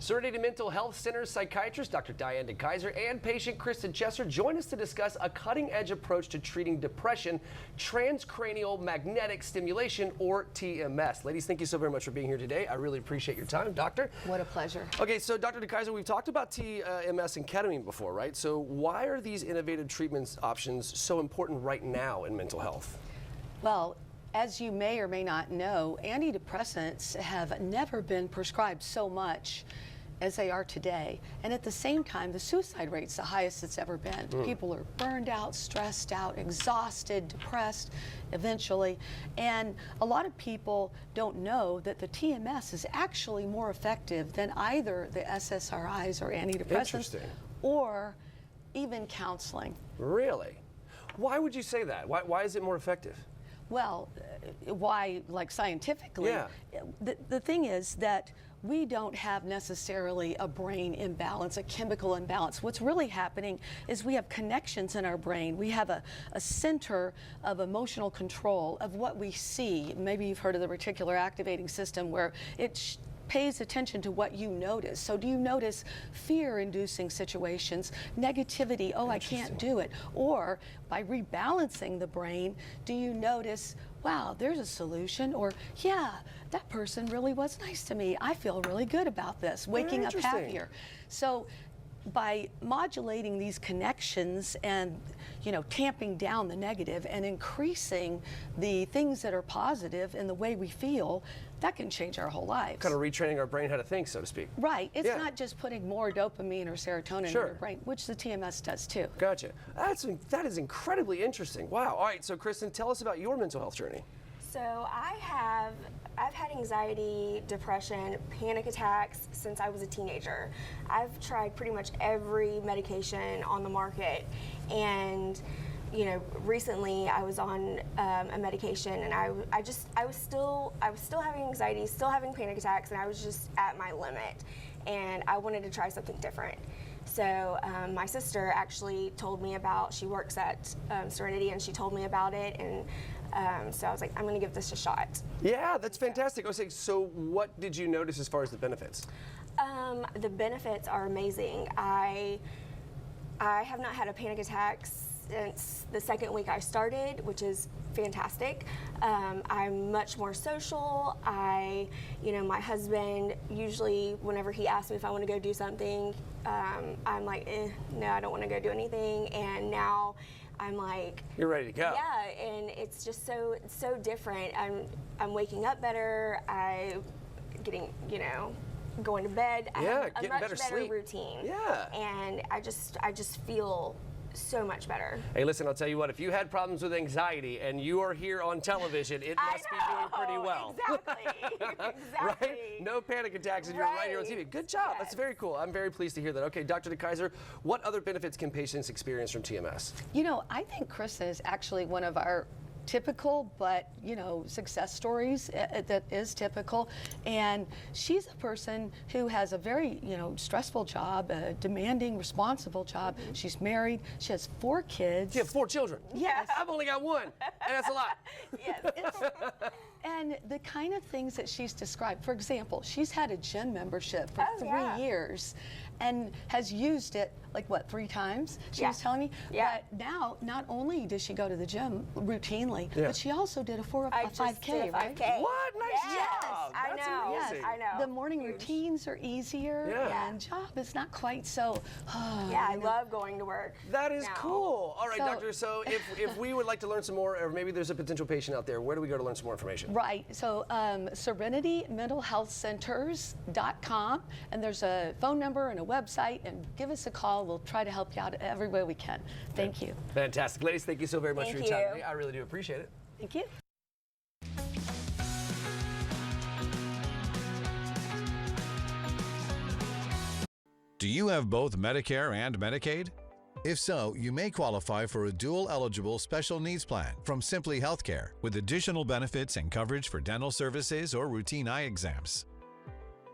Speaker 3: Serenity Mental Health Center's psychiatrist Dr. Diane DeKaiser and patient Kristen Chesser join us to discuss a cutting-edge approach to treating depression, transcranial magnetic stimulation, or TMS. Ladies, thank you so very much for being here today. I really appreciate your time, doctor.
Speaker 4: What a pleasure.
Speaker 3: Okay, so Dr. DeKaiser, we've talked about TMS and ketamine before, right? So why are these innovative treatment options so important right now in mental health?
Speaker 4: Well, as you may or may not know, antidepressants have never been prescribed so much as they are today. And at the same time, the suicide rate's the highest it's ever been. People are burned out, stressed out, exhausted, depressed eventually. And a lot of people don't know that the TMS is actually more effective than either the SSRIs or antidepressants or even counseling.
Speaker 3: Really? Why would you say that? Why is it more effective?
Speaker 4: Well, why, like scientifically?
Speaker 3: Yeah.
Speaker 4: The thing is that we don't have necessarily a brain imbalance, a chemical imbalance. What's really happening is we have connections in our brain. We have a center of emotional control of what we see. Maybe you've heard of the reticular activating system, where it pays attention to what you notice. So do you notice fear-inducing situations, negativity, oh, I can't do it? Or by rebalancing the brain, do you notice, wow, there's a solution, or yeah, that person really was nice to me. I feel really good about this, waking up happier. So by modulating these connections and, you know, tamping down the negative and increasing the things that are positive in the way we feel, that can change our whole lives.
Speaker 3: Kind of retraining our brain how to think, so to speak.
Speaker 4: Right. It's not just putting more dopamine or serotonin in your brain, which the TMS does too.
Speaker 3: Gotcha. That is incredibly interesting. Wow. All right, so Kristen, tell us about your mental health journey.
Speaker 5: So I've had anxiety, depression, panic attacks since I was a teenager. I've tried pretty much every medication on the market, and you know, recently I was on a medication, and I was still having anxiety, still having panic attacks, and I was just at my limit, and I wanted to try something different. So my sister actually told me about, she works at Serenity, and she told me about it, and so I was like, I'm going to give this a shot.
Speaker 3: Yeah, that's fantastic. I was saying, so what did you notice as far as the benefits?
Speaker 5: The benefits are amazing. I have not had a panic attack since the second week I started, which is fantastic. I'm much more social. You know, my husband, usually whenever he asks me if I want to go do something, I'm like, no, I don't want to go do anything. And now I'm like,
Speaker 3: you're ready to go.
Speaker 5: Yeah, and it's just so different. I'm waking up better. I'm getting, you know, going to bed. I have a much better routine.
Speaker 3: Yeah.
Speaker 5: And I just feel so much better.
Speaker 3: Hey, listen, I'll tell you what, if you had problems with anxiety and you are here on television, it must be doing pretty well.
Speaker 5: Exactly.
Speaker 3: Right? No panic attacks and you're right here on TV. Good job. That's very cool. I'm very pleased to hear that. Okay, Dr. DeKaiser, what other benefits can patients experience from TMS?
Speaker 4: You know, I think Kristen is actually one of our typical, but you know, success stories that is typical. And she's a person who has a very, you know, stressful job, a demanding, responsible job. She's married. She has 4 kids.
Speaker 3: You have 4 children.
Speaker 4: Yes.
Speaker 3: I've only got 1, and that's a lot.
Speaker 4: Yes. And the kind of things that she's described, for example, she's had a gym membership for 3 years and has used it, like what, 3 times? She was telling me.
Speaker 5: Yeah.
Speaker 4: But now, not only does she go to the gym routinely, but she also did a 5K, right?
Speaker 3: What? Nice job.
Speaker 5: I
Speaker 3: That's
Speaker 5: know.
Speaker 3: amazing.
Speaker 5: I know.
Speaker 4: The morning routines are easier, and job is not quite so.
Speaker 5: I love going to work.
Speaker 3: That is
Speaker 5: now.
Speaker 3: cool. All right, doctor. So if we would like to learn some more, or maybe there's a potential patient out there, where do we go to learn some more information?
Speaker 4: Right. So SerenityMentalHealthCenters.com, and there's a phone number and a website, and give us a call. We'll try to help you out every way we can. Thank you.
Speaker 3: Fantastic. Ladies, thank you so very much for your time today. I really do appreciate it.
Speaker 4: Thank you.
Speaker 6: Do you have both Medicare and Medicaid? If so, you may qualify for a dual-eligible special needs plan from Simply Healthcare with additional benefits and coverage for dental services or routine eye exams.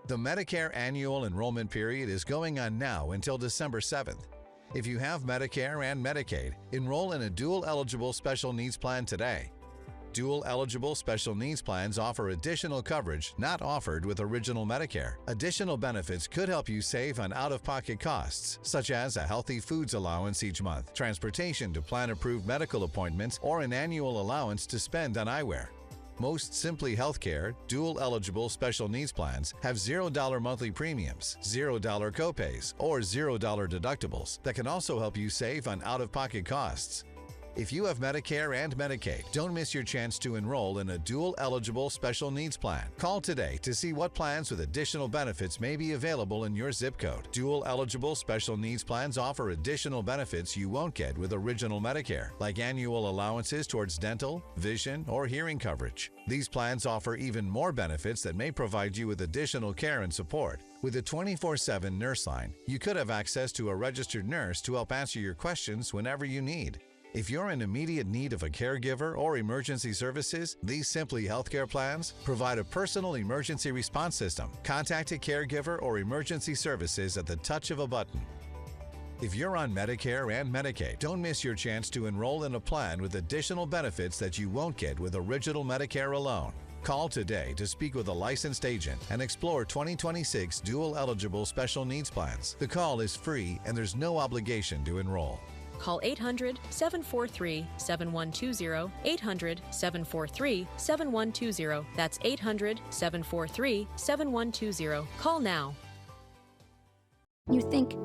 Speaker 6: The Medicare annual enrollment period is going on now until December 7th. If you have Medicare and Medicaid, enroll in a dual-eligible special needs plan today. Dual-eligible special needs plans offer additional coverage not offered with Original Medicare. Additional benefits could help you save on out-of-pocket costs, such as a healthy foods allowance each month, transportation to plan-approved medical appointments, or an annual allowance to spend on eyewear. Most Simply Healthcare dual-eligible special needs plans have $0 monthly premiums, $0 copays, or $0 deductibles that can also help you save on out-of-pocket costs. If you have Medicare and Medicaid, don't miss your chance to enroll in a dual-eligible special needs plan. Call today to see what plans with additional benefits may be available in your zip code. Dual-eligible special needs plans offer additional benefits you won't get with Original Medicare, like annual allowances towards dental, vision, or hearing coverage. These plans offer even more benefits that may provide you with additional care and support. With a 24/7 nurse line, you could have access to a registered nurse to help answer your questions whenever you need. If you're in immediate need of a caregiver or emergency services, these Simply Healthcare plans provide a personal emergency response system. Contact a caregiver or emergency services at the touch of a button. If you're on Medicare and Medicaid, don't miss your chance to enroll in a plan with additional benefits that you won't get with Original Medicare alone. Call today to speak with a licensed agent and explore 2026 dual-eligible special needs plans. The call is free and there's no obligation to enroll.
Speaker 7: Call 800-743-7120, 800-743-7120. That's 800-743-7120. Call now.
Speaker 8: You think,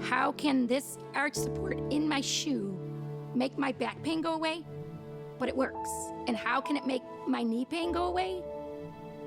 Speaker 8: how can this arch support in my shoe make my back pain go away? But it works. And how can it make my knee pain go away?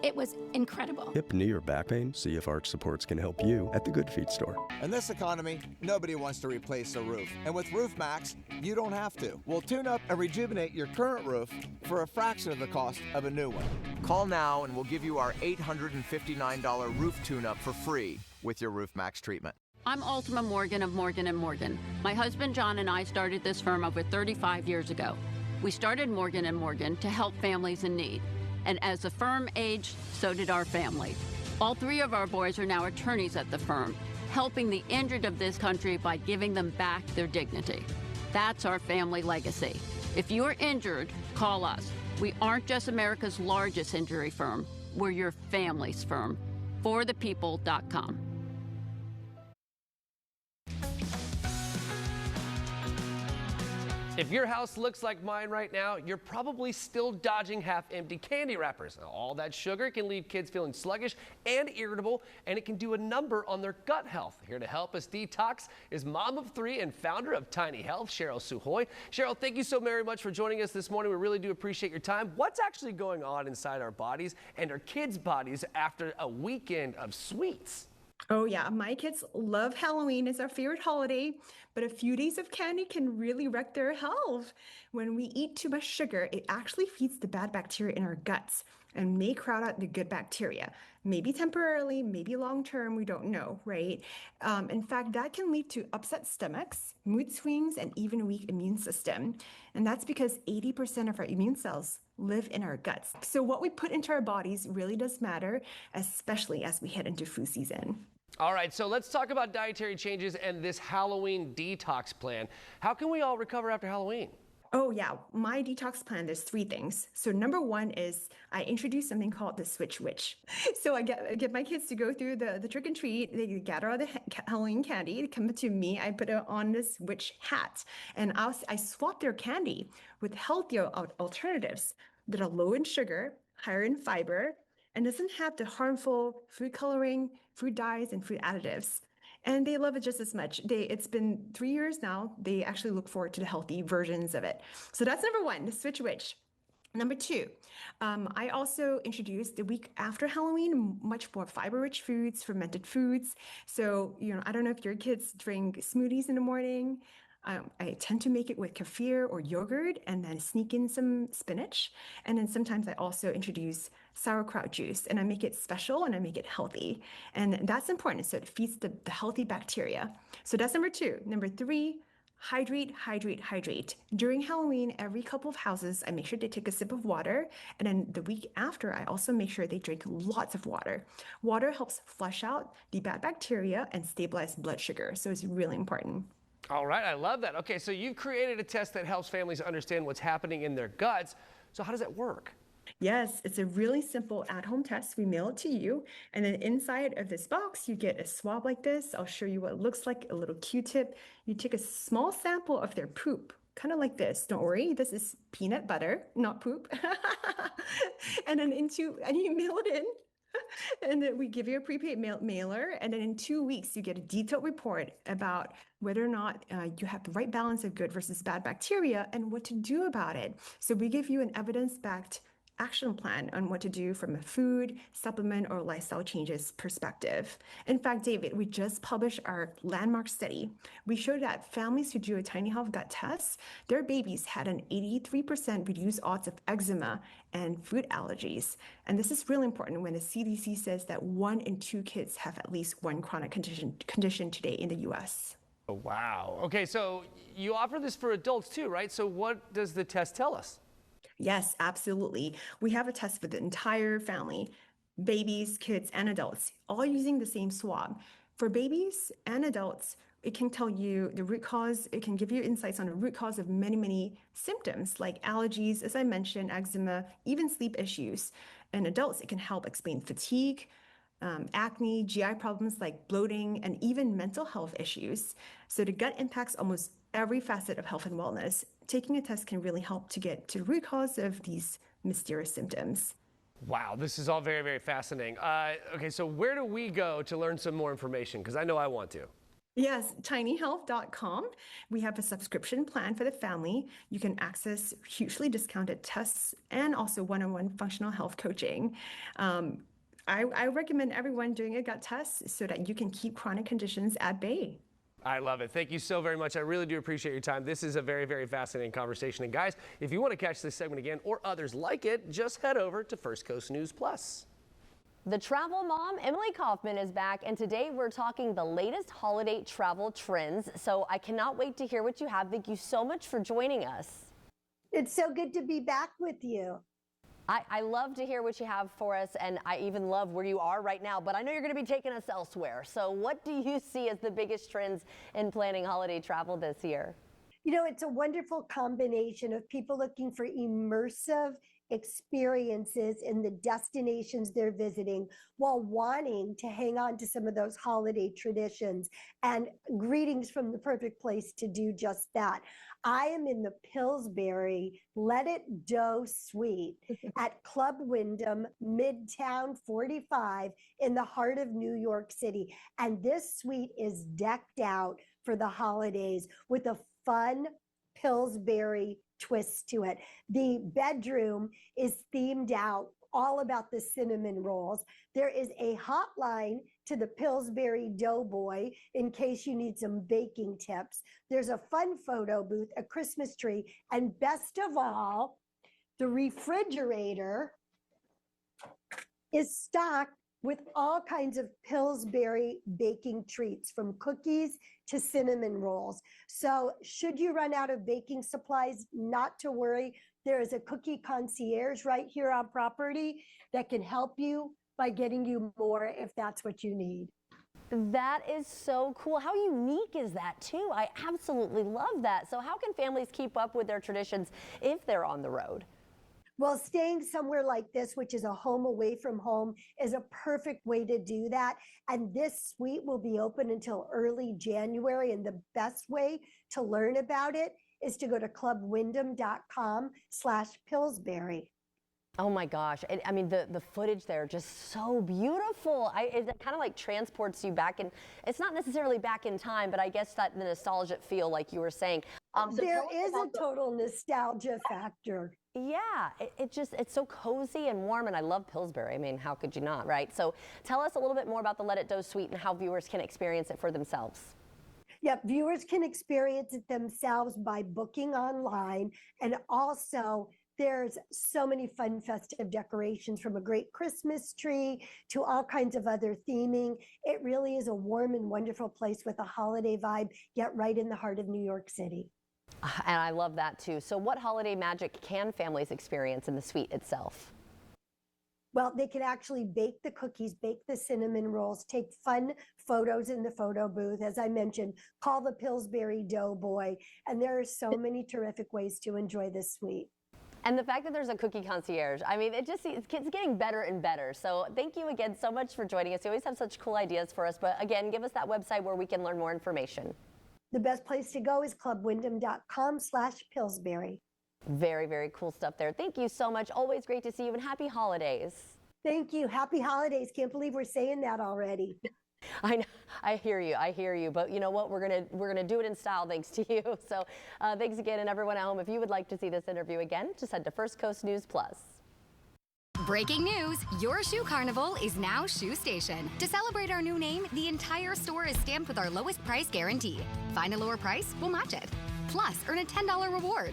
Speaker 8: It was incredible.
Speaker 10: Hip, knee, or back pain? See if arch supports can help you at the Good Feet store.
Speaker 25: In this economy, nobody wants to replace a roof. And with Roof Max, you don't have to. We'll tune up and rejuvenate your current roof for a fraction of the cost of a new one. Call now and we'll give you our $859 roof tune-up for free with your Roof Max treatment.
Speaker 26: I'm Ultima Morgan of Morgan & Morgan. My husband John and I started this firm over 35 years ago. We started Morgan & Morgan to help families in need. And as the firm aged, so did our family. All three of our boys are now attorneys at the firm, helping the injured of this country by giving them back their dignity. That's our family legacy. If you're injured, call us. We aren't just America's largest injury firm, we're your family's firm. ForThePeople.com.
Speaker 3: If your house looks like mine right now, you're probably still dodging half-empty candy wrappers. Now, all that sugar can leave kids feeling sluggish and irritable, and it can do a number on their gut health. Here to help us detox is mom of three and founder of Tiny Health, Cheryl Suhoy. Cheryl, thank you so very much for joining us this morning. We really do appreciate your time. What's actually going on inside our bodies and our kids' bodies after a weekend of sweets?
Speaker 27: Oh yeah, my kids love Halloween. It's our favorite holiday, but a few days of candy can really wreck their health. When we eat too much sugar, it actually feeds the bad bacteria in our guts and may crowd out the good bacteria. Maybe temporarily, maybe long-term, we don't know, right? In fact, that can lead to upset stomachs, mood swings, and even a weak immune system. And that's because 80% of our immune cells live in our guts. So what we put into our bodies really does matter, especially as we head into flu season.
Speaker 3: All right, so let's talk about dietary changes and this Halloween detox plan. How can we all recover after Halloween?
Speaker 27: Oh yeah, my detox plan, there's three things. So number one is I introduce something called the Switch Witch. So I get my kids to go through the trick and treat, they gather all the Halloween candy, they come to me, I put on this witch hat, and I swap their candy with healthier alternatives that are low in sugar, higher in fiber, and doesn't have the harmful food coloring, food dyes, and food additives. And they love it just as much. It's been 3 years now. They actually look forward to the healthy versions of it. So that's number one, the Switch Witch. Number two, I also introduced the week after Halloween, much more fiber-rich foods, fermented foods. So, I don't know if your kids drink smoothies in the morning. I tend to make it with kefir or yogurt and then sneak in some spinach. And then sometimes I also introduce sauerkraut juice, and I make it special and I make it healthy. And that's important. So it feeds the healthy bacteria. So that's number 2. Number 3, hydrate, hydrate, hydrate. During Halloween, every couple of houses, I make sure they take a sip of water. And then the week after, I also make sure they drink lots of water. Water helps flush out the bad bacteria and stabilize blood sugar. So it's really important.
Speaker 3: All right, I love that. Okay, so you've created a test that helps families understand what's happening in their guts. So how does that work?
Speaker 27: Yes, it's a really simple at-home test. We mail it to you, and then inside of this box, you get a swab like this. I'll show you what it looks like, a little Q-tip. You take a small sample of their poop, kind of like this. Don't worry, this is peanut butter, not poop. And then you mail it in. And then we give you a prepaid mailer, and then in 2 weeks you get a detailed report about whether or not you have the right balance of good versus bad bacteria and what to do about it. So we give you an evidence-backed action plan on what to do from a food, supplement, or lifestyle changes perspective. In fact, David, we just published our landmark study. We showed that families who do a Tiny Health gut test, their babies had an 83% reduced odds of eczema and food allergies. And this is really important when the CDC says that 1 in 2 kids have at least one chronic condition today in the US.
Speaker 3: Oh, wow. Okay, so you offer this for adults too, right? So what does the test tell us?
Speaker 27: Yes, absolutely. We have a test for the entire family, babies, kids, and adults, all using the same swab. For babies and adults, it can tell you the root cause. It can give you insights on the root cause of many, many symptoms like allergies, as I mentioned, eczema, even sleep issues. In adults, it can help explain fatigue, acne, GI problems like bloating, and even mental health issues. So the gut impacts almost every facet of health and wellness. Taking a test can really help to get to the root cause of these mysterious symptoms.
Speaker 3: Wow, this is all very, very fascinating. Okay, so where do we go to learn some more information? Because I know I want to.
Speaker 27: Yes, tinyhealth.com. We have a subscription plan for the family. You can access hugely discounted tests and also one-on-one functional health coaching. I recommend everyone doing a gut test so that you can keep chronic conditions at bay.
Speaker 3: I love it. Thank you so very much. I really do appreciate your time. This is a very, very fascinating conversation. And guys, if you want to catch this segment again or others like it, just head over to First Coast News Plus.
Speaker 2: The travel mom, Emily Kaufman, is back, and today we're talking the latest holiday travel trends. So I cannot wait to hear what you have. Thank you so much for joining us.
Speaker 9: It's so good to be back with you.
Speaker 2: I love to hear what you have for us, and I even love where you are right now, but I know you're going to be taking us elsewhere. So what do you see as the biggest trends in planning holiday travel this year?
Speaker 9: You know, it's a wonderful combination of people looking for immersive experiences in the destinations they're visiting while wanting to hang on to some of those holiday traditions. And greetings from the perfect place to do just that. I am in the Pillsbury Let It Dough Suite at Club Wyndham, Midtown 45 in the heart of New York City. And this suite is decked out for the holidays with a fun Pillsbury twist to it. The bedroom is themed out all about the cinnamon rolls. There is a hotline to the Pillsbury Doughboy in case you need some baking tips. There's a fun photo booth, a Christmas tree, and best of all, the refrigerator is stocked with all kinds of Pillsbury baking treats, from cookies to cinnamon rolls. So should you run out of baking supplies, not to worry. There is a cookie concierge right here on property that can help you by getting you more if that's what you need.
Speaker 2: That is so cool. How unique is that too? I absolutely love that. So how can families keep up with their traditions if they're on the road?
Speaker 9: Well, staying somewhere like this, which is a home away from home, is a perfect way to do that. And this suite will be open until early January. And the best way to learn about it is to go to clubwyndham.com/Pillsbury.
Speaker 2: Oh my gosh. I mean, the footage there, just so beautiful. It kind of like transports you back in. It's not necessarily back in time, but I guess that the nostalgic feel, like you were saying.
Speaker 9: There is a total nostalgia factor.
Speaker 2: Yeah, it's so cozy and warm, and I love Pillsbury. I mean, how could you not, right? So tell us a little bit more about the Let It Dough Suite and how viewers can experience it for themselves.
Speaker 9: Yep, viewers can experience it themselves by booking online. And also, there's so many fun festive decorations, from a great Christmas tree to all kinds of other theming. It really is a warm and wonderful place with a holiday vibe, yet right in the heart of New York City.
Speaker 2: And I love that too. So what holiday magic can families experience in the suite itself?
Speaker 9: Well, they can actually bake the cookies, bake the cinnamon rolls, take fun photos in the photo booth. As I mentioned, call the Pillsbury Doughboy. And there are so many terrific ways to enjoy this suite.
Speaker 2: And the fact that there's a cookie concierge, I mean, it's getting better and better. So thank you again so much for joining us. You always have such cool ideas for us. But again, give us that website where we can learn more information.
Speaker 9: The best place to go is clubwyndham.com/Pillsbury.
Speaker 2: Very, very cool stuff there. Thank you so much. Always great to see you, and happy holidays.
Speaker 9: Thank you. Happy holidays. Can't believe we're saying that already.
Speaker 2: I know, I hear you. But you know what? We're gonna do it in style, thanks to you. So thanks again, and everyone at home. If you would like to see this interview again, just head to First Coast News Plus.
Speaker 11: Breaking news, your shoe carnival is now Shoe Station. To celebrate our new name, the entire store is stamped with our lowest price guarantee. Find a lower price, we'll match it. Plus, earn a $10 reward.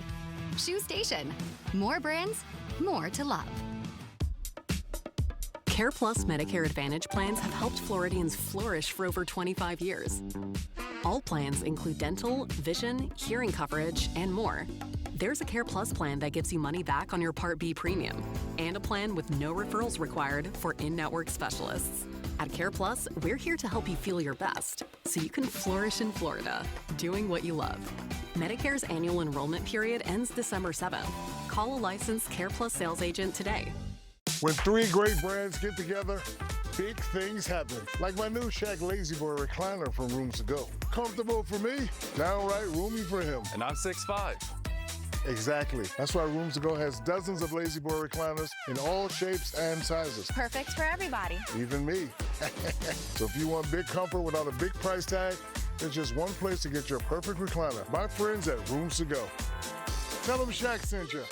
Speaker 11: Shoe Station. More brands, more to love.
Speaker 21: Care Plus Medicare Advantage plans have helped Floridians flourish for over 25 years. All plans include dental, vision, hearing coverage, and more. There's a Care Plus plan that gives you money back on your Part B premium, and a plan with no referrals required for in-network specialists. At Care Plus, we're here to help you feel your best, so you can flourish in Florida, doing what you love. Medicare's annual enrollment period ends December 7th. Call a licensed Care Plus sales agent today.
Speaker 12: When three great brands get together, big things happen. Like my new Shaq Lazy Boy recliner from Rooms To Go. Comfortable for me, downright roomy for him.
Speaker 22: And I'm 6'5".
Speaker 12: Exactly. That's why Rooms To Go has dozens of Lazy Boy recliners in all shapes and sizes.
Speaker 13: Perfect for everybody.
Speaker 12: Even me. So if you want big comfort without a big price tag, there's just one place to get your perfect recliner. My friends at Rooms To Go. Tell them Shaq sent you.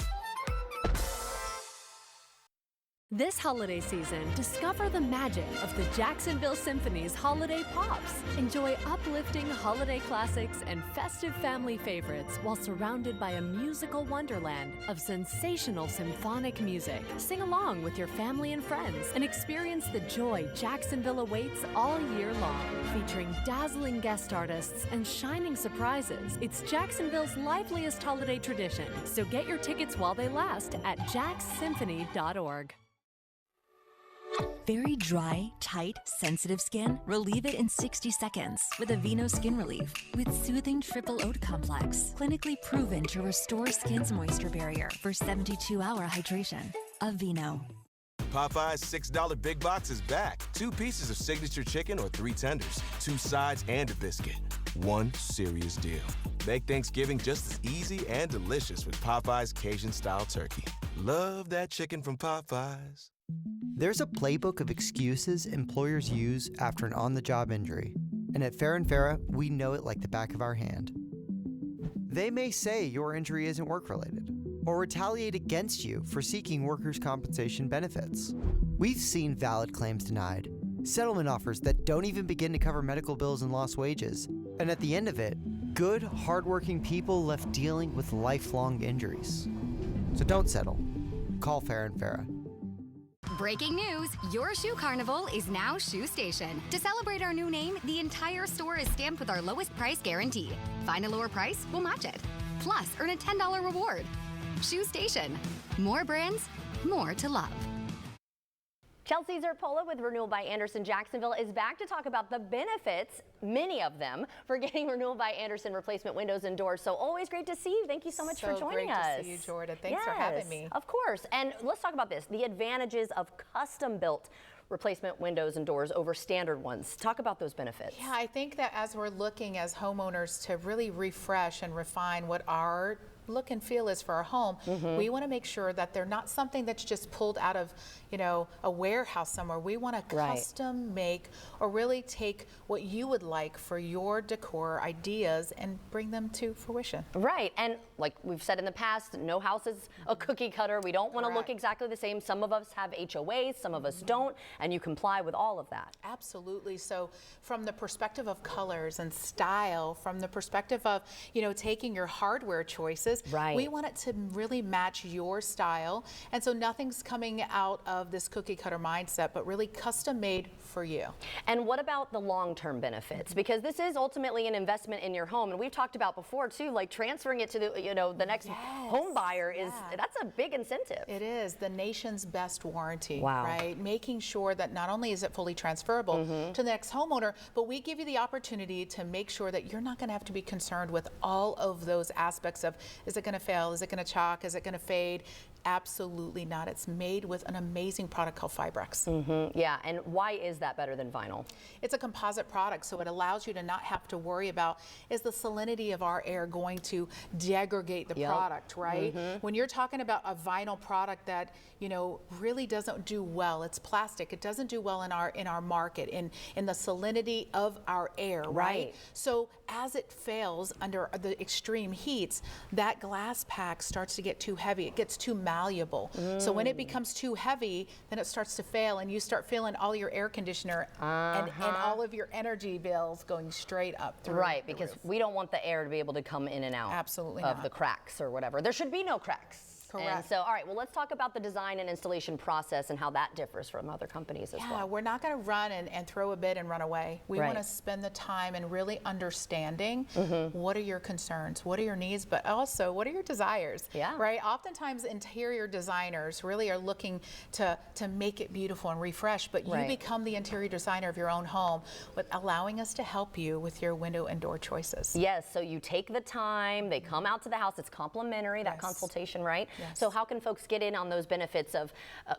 Speaker 21: This holiday season, discover the magic of the Jacksonville Symphony's Holiday Pops. Enjoy uplifting holiday classics and festive family favorites while surrounded by a musical wonderland of sensational symphonic music. Sing along with your family and friends and experience the joy Jacksonville awaits all year long. Featuring dazzling guest artists and shining surprises, it's Jacksonville's liveliest holiday tradition. So get your tickets while they last at jaxsymphony.org.
Speaker 14: Very dry, tight, sensitive skin? Relieve it in 60 seconds with Aveeno Skin Relief. With soothing triple oat complex, clinically proven to restore skin's moisture barrier for 72-hour hydration. Aveeno.
Speaker 15: Popeye's $6 Big Box is back. 2 pieces of signature chicken or 3 tenders, 2 sides and a biscuit. One serious deal. Make Thanksgiving just as easy and delicious with Popeye's Cajun-style turkey. Love that chicken from Popeyes.
Speaker 16: There's a playbook of excuses employers use after an on-the-job injury. And at Farah & Farah, we know it like the back of our hand. They may say your injury isn't work-related, or retaliate against you for seeking workers' compensation benefits. We've seen valid claims denied, settlement offers that don't even begin to cover medical bills and lost wages, and at the end of it, good, hardworking people left dealing with lifelong injuries. So don't settle. Call Farah & Farah.
Speaker 11: Breaking news, your shoe carnival is now Shoe Station. To celebrate our new name, the entire store is stamped with our lowest price guarantee. Find a lower price, we'll match it. Plus, earn a $10 reward. Shoe Station. More brands, more to love.
Speaker 2: Chelsea Zerpola with Renewal by Andersen Jacksonville is back to talk about the benefits, many of them, for getting Renewal by Andersen replacement windows and doors. So always great to see you. Thank you so much for joining us.
Speaker 18: Great to see you, Jordan. Thanks for having me.
Speaker 2: Of course. And let's talk about this, the advantages of custom-built replacement windows and doors over standard ones. Talk about those benefits.
Speaker 18: Yeah, I think that as we're looking as homeowners to really refresh and refine what our look and feel is for our home, we want to make sure that they're not something that's just pulled out of, you know, a warehouse somewhere. We want to custom make or really take what you would like for your decor ideas and bring them to fruition.
Speaker 2: Right. And like we've said in the past, no house is a cookie cutter. We don't want to look exactly the same. Some of us have HOAs, some of us don't, and you comply with all of that.
Speaker 18: Absolutely. So from the perspective of colors and style, from the perspective of, taking your hardware choices, we want it to really match your style. And so nothing's coming out of this cookie cutter mindset, but really custom made for you.
Speaker 2: And what about the long-term benefits? Because this is ultimately an investment in your home. And we've talked about before too, like transferring it to the next home buyer that's a big incentive.
Speaker 18: It is the nation's best warranty,
Speaker 2: Wow.
Speaker 18: right? Making sure that not only is it fully transferable to the next homeowner, but we give you the opportunity to make sure that you're not going to have to be concerned with all of those aspects of, is it going to fail? Is it going to chalk? Is it going to fade? Absolutely not. It's made with an amazing product called Fibrex.
Speaker 2: Yeah, and why is that better than vinyl?
Speaker 18: It's a composite product, so it allows you to not have to worry about, is the salinity of our air going to degrade the product, right? When you're talking about a vinyl product that, really doesn't do well, it's plastic, it doesn't do well in our market, in the salinity of our air, right? So as it fails under the extreme heats, that glass pack starts to get too heavy, it gets too malleable. So when it becomes too heavy, then it starts to fail and you start feeling all your air conditioner and all of your energy bills going straight up through
Speaker 2: because we don't want the air to be able to come in and out of the cracks or whatever. There should be no cracks.
Speaker 18: Correct.
Speaker 2: And so, all right, well, let's talk about the design and installation process and how that differs from other companies as well.
Speaker 18: Yeah, we're not going to run and throw a bid and run away. We want to spend the time and really understanding what are your concerns, what are your needs, but also what are your desires, right? Oftentimes interior designers really are looking to make it beautiful and refresh, but you become the interior designer of your own home with allowing us to help you with your window and door choices.
Speaker 2: Yes, so you take the time, they come out to the house, it's complimentary, that consultation, right? So how can folks get in on those benefits of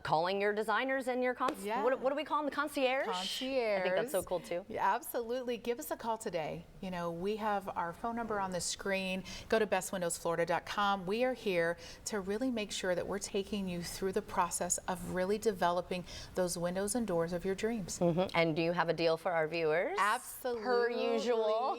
Speaker 2: calling your designers and your what do we call them, the concierge?
Speaker 18: Concierge.
Speaker 2: I think that's so cool too.
Speaker 18: Yeah, absolutely. Give us a call today. We have our phone number on the screen. Go to bestwindowsflorida.com. We are here to really make sure that we're taking you through the process of really developing those windows and doors of your dreams.
Speaker 2: And do you have a deal for our viewers?
Speaker 18: Absolutely.
Speaker 2: Per usual.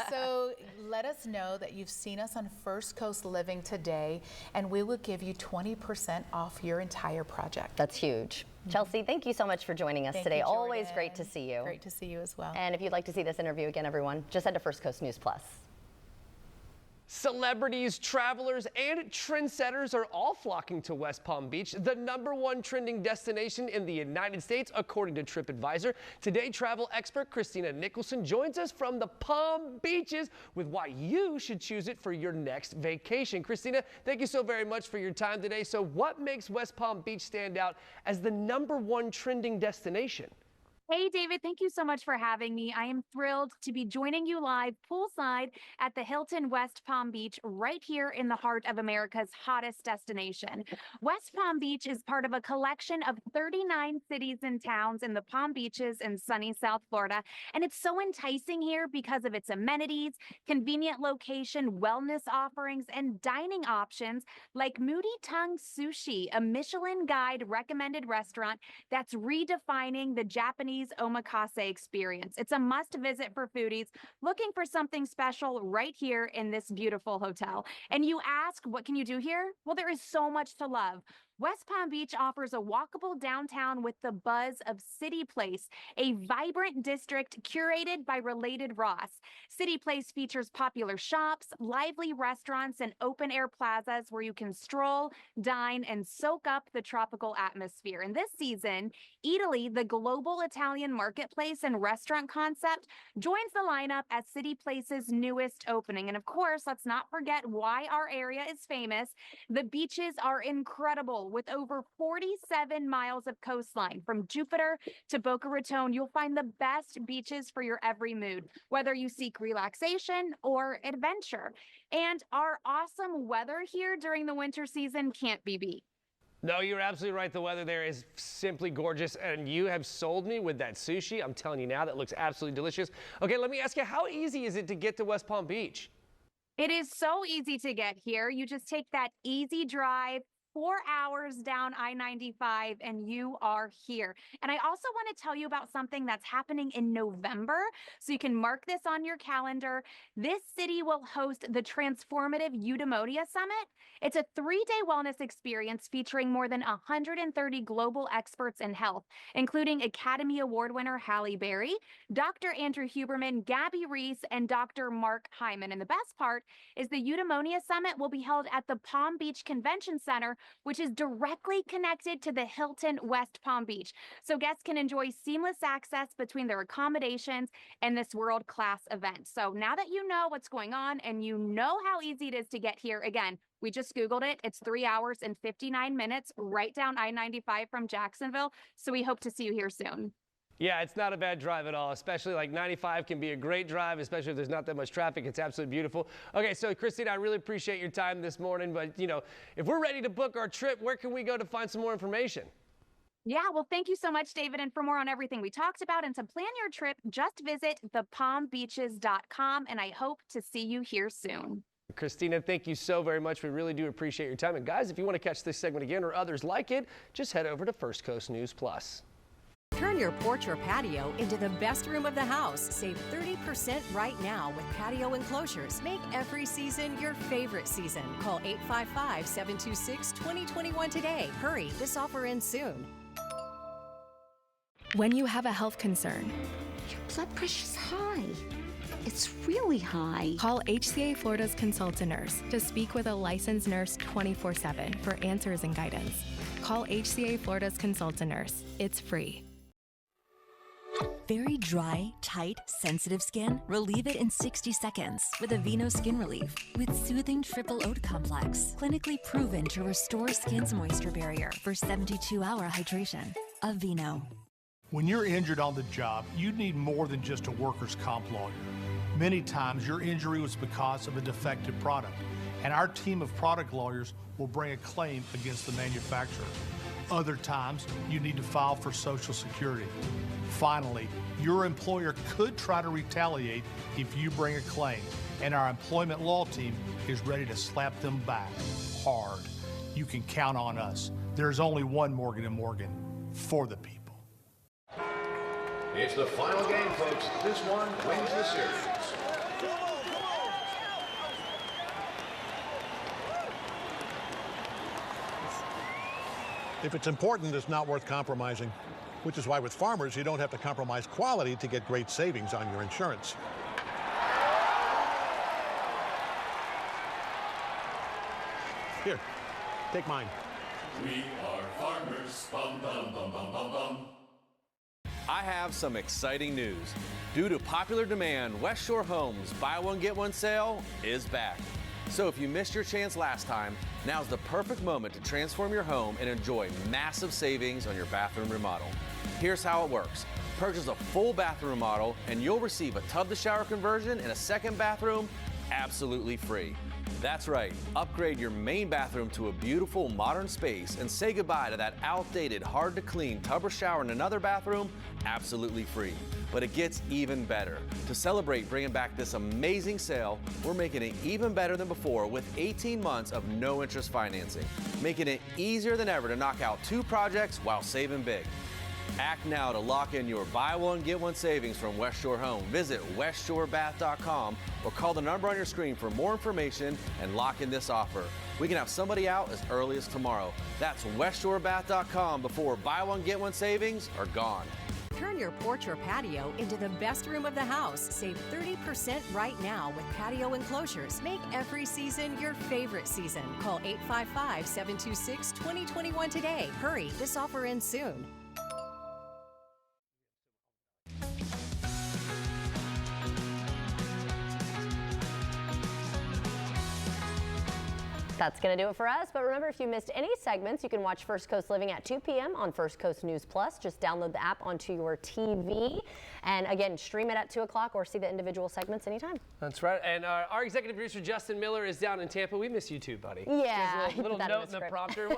Speaker 18: So let us know that you've seen us on First Coast Living today, and we will give you 20% off your entire project.
Speaker 2: That's huge. Chelsea, thank you so much for joining us today. Always great to see you.
Speaker 18: Great to see you as well.
Speaker 2: And if you'd like to see this interview again, everyone, just head to First Coast News Plus.
Speaker 3: Celebrities, travelers, and trendsetters are all flocking to West Palm Beach, the #1 trending destination in the United States, according to TripAdvisor. Today, travel expert Christina Nicholson joins us from the Palm Beaches with why you should choose it for your next vacation. Christina, thank you so very much for your time today. So what makes West Palm Beach stand out as the #1 trending destination?
Speaker 1: Hey, David, thank you so much for having me. I am thrilled to be joining you live poolside at the Hilton West Palm Beach, right here in the heart of America's hottest destination. West Palm Beach is part of a collection of 39 cities and towns in the Palm Beaches in sunny South Florida. And it's so enticing here because of its amenities, convenient location, wellness offerings, and dining options like Moody Tongue Sushi, a Michelin Guide recommended restaurant that's redefining the Japanese omakase experience. It's a must visit for foodies looking for something special right here in this beautiful hotel. And you ask, what can you do here? Well, there is so much to love. West Palm Beach offers a walkable downtown with the buzz of City Place, a vibrant district curated by Related Ross. City Place features popular shops, lively restaurants, and open-air plazas where you can stroll, dine, and soak up the tropical atmosphere. And this season, Eataly, the global Italian marketplace and restaurant concept, joins the lineup as City Place's newest opening. And of course, let's not forget why our area is famous. The beaches are incredible. With over 47 miles of coastline from Jupiter to Boca Raton, you'll find the best beaches for your every mood, whether you seek relaxation or adventure. And our awesome weather here during the winter season can't be beat.
Speaker 3: No, you're absolutely right. The weather there is simply gorgeous, and you have sold me with that sushi. I'm telling you now, that looks absolutely delicious. Okay, let me ask you, how easy is it to get to West Palm Beach?
Speaker 1: It is so easy to get here. You just take that easy drive 4 hours down I-95 and you are here. And I also want to tell you about something that's happening in November. So you can mark this on your calendar. This city will host the Transformative Eudaimonia Summit. It's a 3-day wellness experience featuring more than 130 global experts in health, including Academy Award winner Halle Berry, Dr. Andrew Huberman, Gabby Reese, and Dr. Mark Hyman. And the best part is the Eudaimonia Summit will be held at the Palm Beach Convention Center, which is directly connected to the Hilton West Palm Beach. So guests can enjoy seamless access between their accommodations and this world-class event. So now that you know what's going on and you know how easy it is to get here, again, we just Googled it. It's 3 hours and 59 minutes right down I-95 from Jacksonville. So we hope to see you here soon.
Speaker 3: Yeah, it's not a bad drive at all, especially like 95 can be a great drive, especially if there's not that much traffic. It's absolutely beautiful. Okay, so Christina, I really appreciate your time this morning, but you know, if we're ready to book our trip, where can we go to find some more information?
Speaker 1: Yeah, well, thank you so much, David. And for more on everything we talked about and to plan your trip, just visit thepalmbeaches.com, and I hope to see you here soon.
Speaker 3: Christina, thank you so very much. We really do appreciate your time. And guys, if you want to catch this segment again or others like it, just head over to First Coast News Plus.
Speaker 5: Turn your porch or patio into the best room of the house. Save 30% right now with patio enclosures. Make every season your favorite season. Call 855-726-2021 today. Hurry, this offer ends soon.
Speaker 21: When you have a health concern,
Speaker 13: Your blood pressure's high. It's really high.
Speaker 21: call HCA Florida's Consultant Nurse to speak with a licensed nurse 24/7 for answers and guidance. Call HCA Florida's Consultant Nurse. It's free.
Speaker 14: Very dry, tight, sensitive skin? Relieve it in 60 seconds with Aveeno Skin Relief with Soothing Triple Oat Complex. Clinically proven to restore skin's moisture barrier for 72-hour hydration. Aveeno.
Speaker 17: When you're injured on the job, you need more than just a workers' comp lawyer. Many times your injury was because of a defective product, and our team of product lawyers will bring a claim against the manufacturer. Other times, you need to file for Social Security. Finally, your employer could try to retaliate if you bring a claim, and our employment law team is ready to slap them back hard. You can count on us. There's only one Morgan & Morgan for the people.
Speaker 19: It's the final game, folks. This one wins the series.
Speaker 20: If it's important, it's not worth compromising, which is why with Farmers, you don't have to compromise quality to get great savings on your insurance. Here, take mine.
Speaker 23: We are farmers. Bum, bum, bum, bum, bum, bum.
Speaker 24: I have some exciting news. Due to popular demand, West Shore Homes Buy One Get One sale is back. So if you missed your chance last time, now's the perfect moment to transform your home and enjoy massive savings on your bathroom remodel. Here's how it works. Purchase a full bathroom remodel and you'll receive a tub to shower conversion and a second bathroom absolutely free. That's right, upgrade your main bathroom to a beautiful modern space and say goodbye to that outdated, hard to clean tub or shower in another bathroom absolutely free. But it gets even better. To celebrate bringing back this amazing sale, we're making it even better than before with 18 months of no interest financing, making it easier than ever to knock out 2 projects while saving big. Act now to lock in your buy one, get one savings from West Shore Home. Visit westshorebath.com or call the number on your screen for more information and lock in this offer. We can have somebody out as early as tomorrow. That's westshorebath.com before buy one, get one savings are gone.
Speaker 5: Turn your porch or patio into the best room of the house. Save 30% right now with patio enclosures. Make every season your favorite season. Call 855-726-2021 today. Hurry, this offer ends soon.
Speaker 2: That's going to do it for us. But remember, if you missed any segments, you can watch First Coast Living at 2 p.m. on First Coast News Plus. Just download the app onto your TV. And again, stream it at 2 o'clock or see the individual segments anytime.
Speaker 3: That's right. And our executive producer, Justin Miller, is down in Tampa. We miss you too, buddy.
Speaker 2: Yeah.
Speaker 3: There's a little note in the prompter.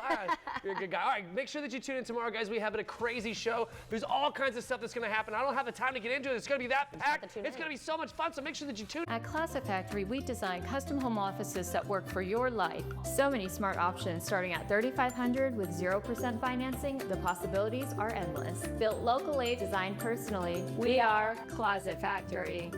Speaker 3: You're a good guy. All right, make sure that you tune in tomorrow, guys. We have a crazy show. There's all kinds of stuff that's going to happen. I don't have the time to get into it. It's going to be that packed. It's going to be so much fun, so make sure that you tune in.
Speaker 28: At Classic Factory, we design custom home offices that work for your life.
Speaker 4: So many smart options starting at $3,500 with 0% financing. The possibilities are endless. Built locally, designed personally. We are Closet Factory.